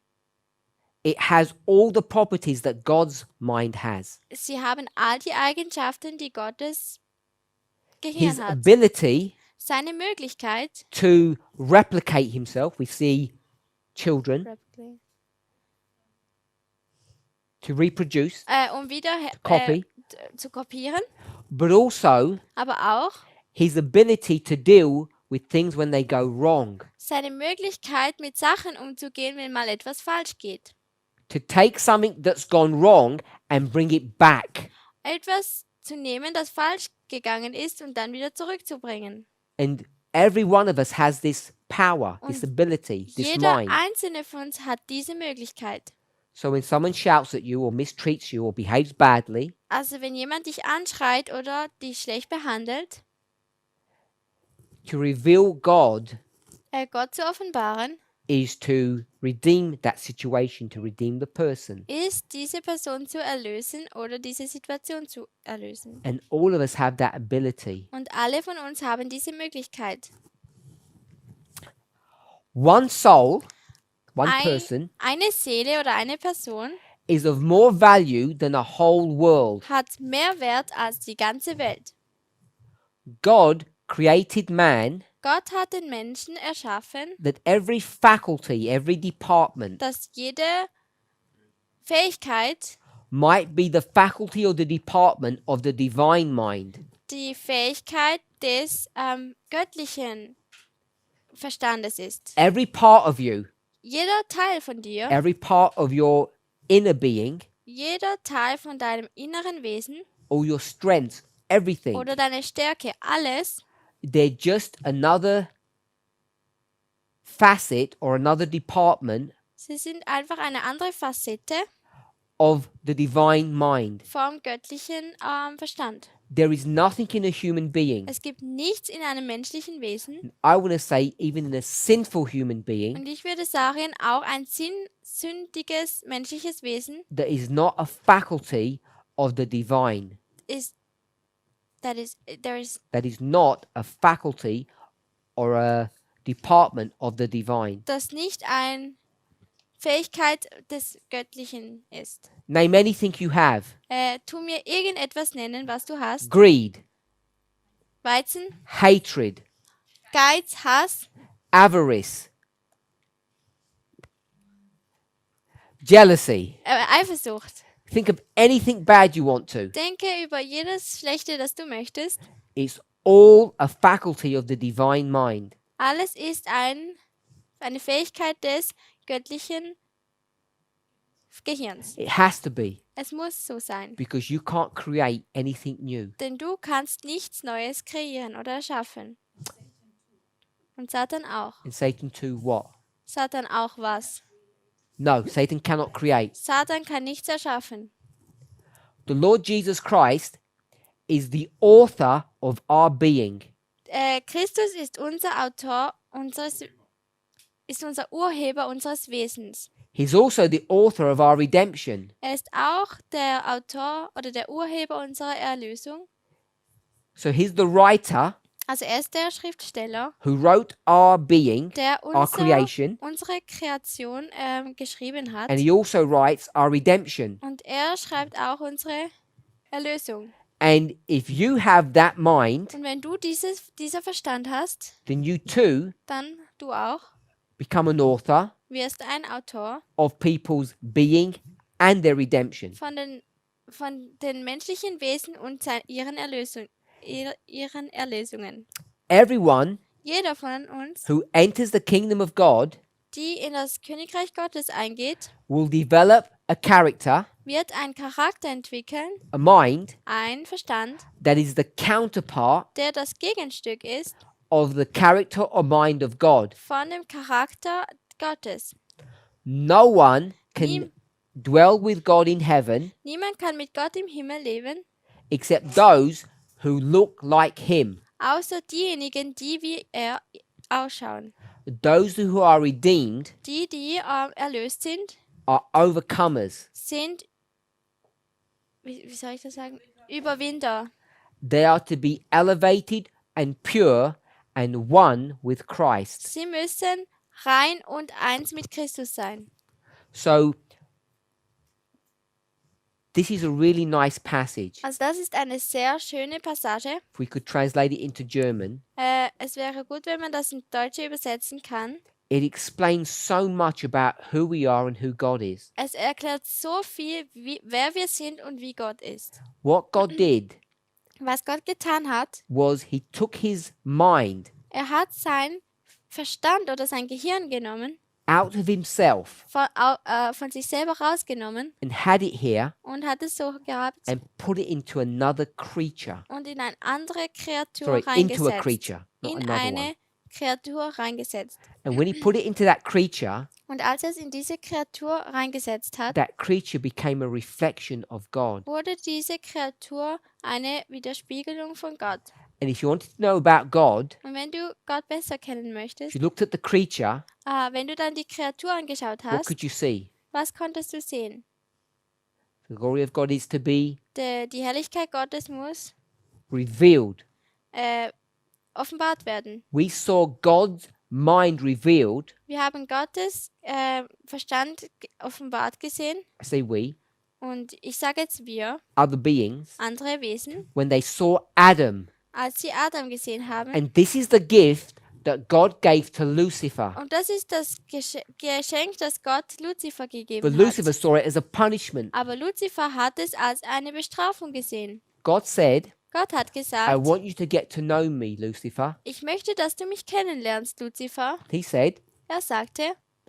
It has all the properties that God's mind has. Sie haben all die Eigenschaften, die Gottes His Gehirn hat. ability Seine Möglichkeit, to replicate himself. We see children to reproduce, um wieder copy, zu kopieren, but also aber auch his ability to deal with things when they go wrong. seine Möglichkeit, mit Sachen umzugehen, wenn mal etwas falsch geht. To take something that's gone wrong and bring it back. Etwas zu nehmen, das falsch gegangen ist und dann wieder zurückzubringen. And every one of us has this power, this Und ability, this Jeder mind. einzelne von uns hat diese Möglichkeit. So when someone shouts at you or mistreats you or behaves badly, Also wenn jemand dich anschreit oder dich schlecht behandelt, to reveal God Gott zu offenbaren, is to redeem that situation, to redeem the person. ist diese Person zu erlösen oder diese Situation zu erlösen. And all of us have that ability. Und alle von uns haben diese Möglichkeit. One soul, one Ein- person, Eine Seele oder eine Person is of more value than a whole world. hat mehr Wert als die ganze Welt. God created man Gott hat den Menschen erschaffen, that every faculty, every department dass jede Fähigkeit might be the faculty or the department of the divine mind. die Fähigkeit des göttlichen Verstandes ist. Every part of you, Jeder Teil von dir, every part of your inner being, jeder Teil von deinem inneren Wesen all your strengths, everything, oder deine Stärke, alles, they're just another facet or another department sie sind einfach eine andere Facette of the divine mind. vom göttlichen Verstand. There is nothing in a human being, Es gibt nichts in einem menschlichen Wesen I want to say even in a sinful human being, und ich würde sagen, auch ein sündiges menschliches Wesen that is not a faculty of the divine. ist, there is That is not a faculty or a department of the divine. das nicht eine Fähigkeit des Göttlichen ist. Name anything you have. Tu mir irgendetwas nennen, was du hast. Greed, Weizen, hatred, Geiz, Hass, avarice, jealousy. Eifersucht. Think of anything bad you want to. Denke über jedes Schlechte, das du möchtest. It's all a faculty of the divine mind. Alles ist eine Fähigkeit des göttlichen Gehirns. It has to be, Es muss so sein. because you can't create anything new. Denn du kannst nichts Neues kreieren oder erschaffen. Und Satan auch. And Satan too, what? Satan auch was? No, Satan cannot create. Satan kann nichts erschaffen. The Lord Jesus Christ is the author of our being. Christus ist unser Autor, ist unser Urheber unseres Wesens. He's also the author of our redemption. Er ist auch der Autor oder der Urheber unserer Erlösung. So he's the writer Also er ist der Schriftsteller, who wrote our being, der our creation, unsere Kreation geschrieben hat. and he also writes our redemption. Und er schreibt auch unsere Erlösung. And if you have that mind, Und wenn du dieser Verstand hast, then you too dann du auch become an author wirst ein Autor of people's being and their redemption. von den menschlichen Wesen und ihren Erlösungen. Everyone Jeder von uns, who enters the kingdom of God die in das Königreich Gottes eingeht, will develop a character, wird einen Charakter entwickeln, a mind, einen Verstand, that is the counterpart der das Gegenstück ist of the character or mind of God. von dem Charakter Gottes. No one can Niem- dwell with God in heaven Niemand kann mit Gott im Himmel leben, except those who look like him, außer diejenigen, die wie er ausschauen. those who are redeemed Die erlöst sind, are overcomers. sind, wie soll ich das sagen, Überwinder. They are to be elevated and pure and one with Christ. Sie müssen rein und eins mit Christus sein. So this is a really nice passage. Also das ist eine sehr schöne Passage. If we could translate it into German, Es wäre gut, wenn man das in Deutsche übersetzen kann. it explains so much about who we are and who God is. Es erklärt so viel, wer wir sind und wie Gott ist. What God did Was Gott getan hat, was he took his mind er hat sein Verstand oder sein Gehirn genommen, out of himself von sich selber rausgenommen and had it here und hat es so gehabt and put it into another creature. und in eine andere Kreatur Sorry, into a reingesetzt. creature, not In another eine one. Kreatur reingesetzt. And when he put it into that creature, Und als er es in diese Kreatur reingesetzt hat, that creature became a reflection of God. wurde diese Kreatur eine Widerspiegelung von Gott. And if you wanted to know about God, Und wenn du Gott besser kennen if möchtest, you looked at the creature, wenn du dann die Kreatur angeschaut what hast, could you see? was konntest du sehen? The glory of God is to be Die Herrlichkeit Gottes muss revealed. offenbart werden. We saw God's mind revealed. Wir haben Gottes Verstand offenbart gesehen. I say we, Und ich sage jetzt wir, other beings, andere Wesen, when they saw Adam. als sie Adam gesehen haben. And this is the gift that God gave to Lucifer. Und das ist das Geschenk, das Gott Luzifer But gegeben Lucifer hat. saw it as a punishment. Aber Luzifer hat es als eine Bestrafung gesehen. God said, Gott hat I gesagt, want you to get to know me, Lucifer. ich möchte, dass du mich kennenlernst, Luzifer. He said, Er sagte,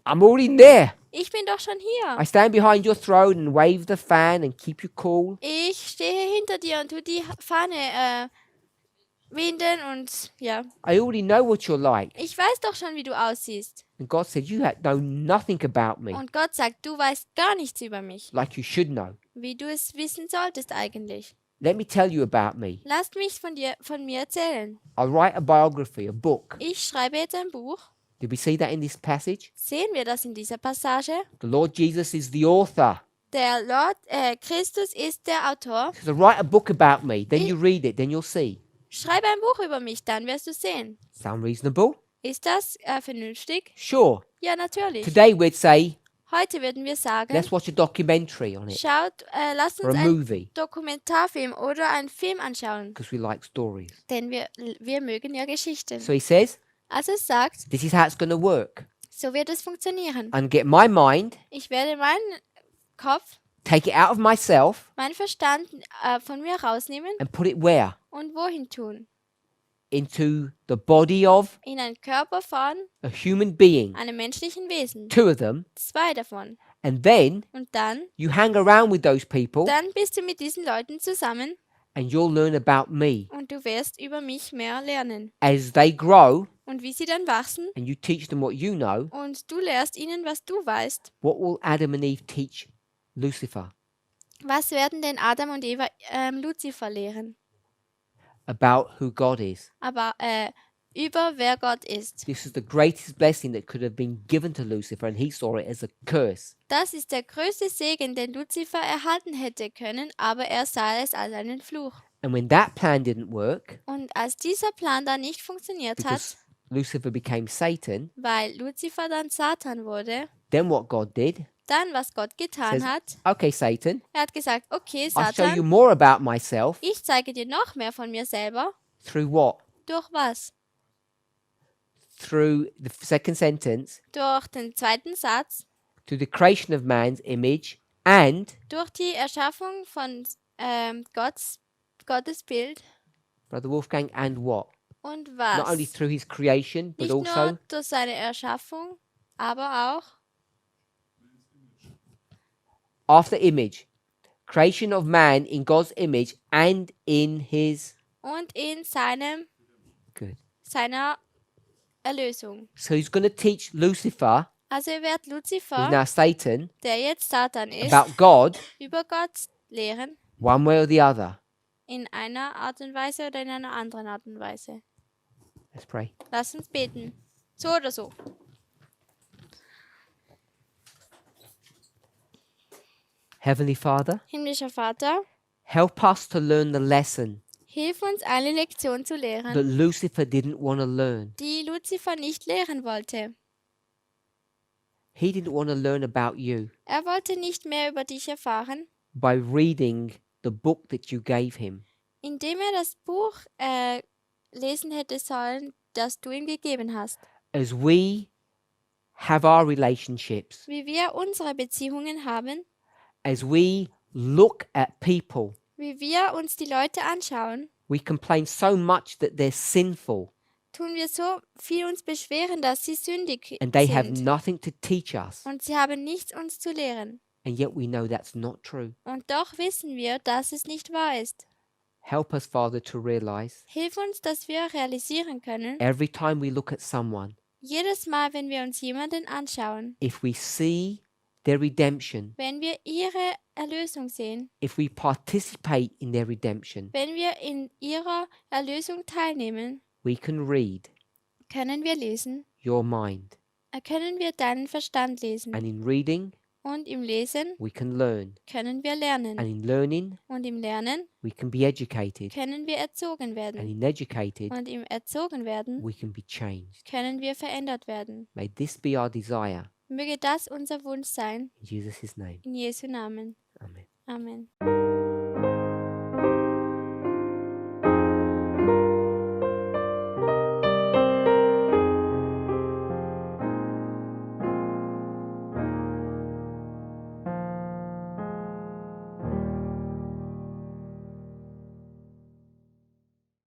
I'm already there. ich bin doch schon hier. I stand behind your throne and wave the fan and keep you cool. Ich stehe hinter dir und tu die Fahne winden und ja, I already know what you're like. ich weiß doch schon, wie du aussiehst. And God said, you know nothing about me Und Gott sagt, du weißt gar nichts über mich, like you should know. wie du es wissen solltest eigentlich. Let me tell you about me. Lasst mich von mir erzählen. I'll write a biography, a book. Ich schreibe jetzt ein Buch. Did we see that in this passage? Sehen wir das in dieser Passage? The Lord Jesus is the author. Der Lord Christus ist der Autor. So write a book about me, then you read it, then you'll see. Schreibe ein Buch über mich, dann wirst du sehen. Sound reasonable? Ist das vernünftig? Sure. Ja, natürlich. Today we'd say, Heute würden wir sagen, let's watch a documentary on it lasst or uns a einen movie Dokumentarfilm oder einen Film anschauen, because we like stories. denn wir mögen ja Geschichten. So he says, Also es sagt, this is how it's going to work. so wird es funktionieren. I'm get my mind, Ich werde meinen Kopf, take it out of myself meinen Verstand von mir rausnehmen and put it where? und wohin tun? Into the body of In einen Körper von a human being. einem menschlichen Wesen. 2 of them. 2 davon. And then Und dann you hang around with those people bist du mit diesen Leuten zusammen and you'll learn about me. und du wirst über mich mehr lernen. As they grow Und wie sie dann wachsen and you teach them what you know, und du lehrst ihnen, was du weißt. what will Adam and Eve teach Lucifer? Was werden denn Adam und Eva Luzifer lehren? About who God is. Aber über wer Gott ist. This is the greatest blessing that could have been given to Lucifer, and he saw it as a curse. Das ist der größte Segen, den Luzifer erhalten hätte können, aber er sah es als einen Fluch. And when that plan didn't work, Und als dieser Plan dann nicht funktioniert hat, because Lucifer became Satan, weil Luzifer dann Satan wurde, then what God did, dann was Gott getan says, hat, okay, Satan, er hat gesagt, okay I'll show you Satan, more about myself ich zeige dir noch mehr von mir selber. through what? Durch was? Through the second sentence, Durch den zweiten Satz, to the creation of man's image and, durch die Erschaffung von Gottes Bild Brother Wolfgang, and what? und Not only was? through his creation, but Nicht nur also durch seine Erschaffung, aber auch after image. Creation of man in God's image and in his. und in Good. seiner Erlösung. So he's going to teach Lucifer, Also er wird who's Luzifer, now Satan, der jetzt Satan ist, about God über Gott lehren, one way or the other. in einer Art und Weise oder in einer anderen Art und Weise. Let's pray. Lass uns beten. So oder so. Heavenly Father, Himmlischer Vater, help us to learn the lesson hilf uns, eine Lektion zu that lehren, Lucifer didn't want to learn. die Luzifer nicht lehren wollte. He didn't want to learn about you Er wollte nicht mehr über dich erfahren, by reading the book that you gave him. indem er das Buch lesen hätte sollen, das du ihm gegeben hast. As we have our relationships, Wie wir unsere Beziehungen haben, as we look at people, wie wir uns die Leute anschauen, we complain so much that they're sinful tun wir so viel uns beschweren, dass sie sündig and they have sind. nothing to teach us. Und sie haben nichts uns zu lehren. And yet we know that's not true. Und doch wissen wir, dass es nicht wahr ist. Help us, Father, to realize Hilf uns, dass wir realisieren können, every time we look at someone, jedes Mal, wenn wir uns jemanden anschauen, if we see their redemption, wenn wir ihre Erlösung sehen, if we participate in their redemption, wenn wir in ihrer Erlösung teilnehmen, we can read können wir lesen, your mind. können wir deinen Verstand lesen. And in reading, Und im Lesen we can learn. können wir And lernen. in learning, Und im Lernen we can be educated. können wir erzogen And werden. in educated, Und im Erzogen werden we can be changed. können wir verändert werden. May this be our desire. Möge das unser Wunsch sein, In Jesus' name. in Jesu Namen. Amen. Amen.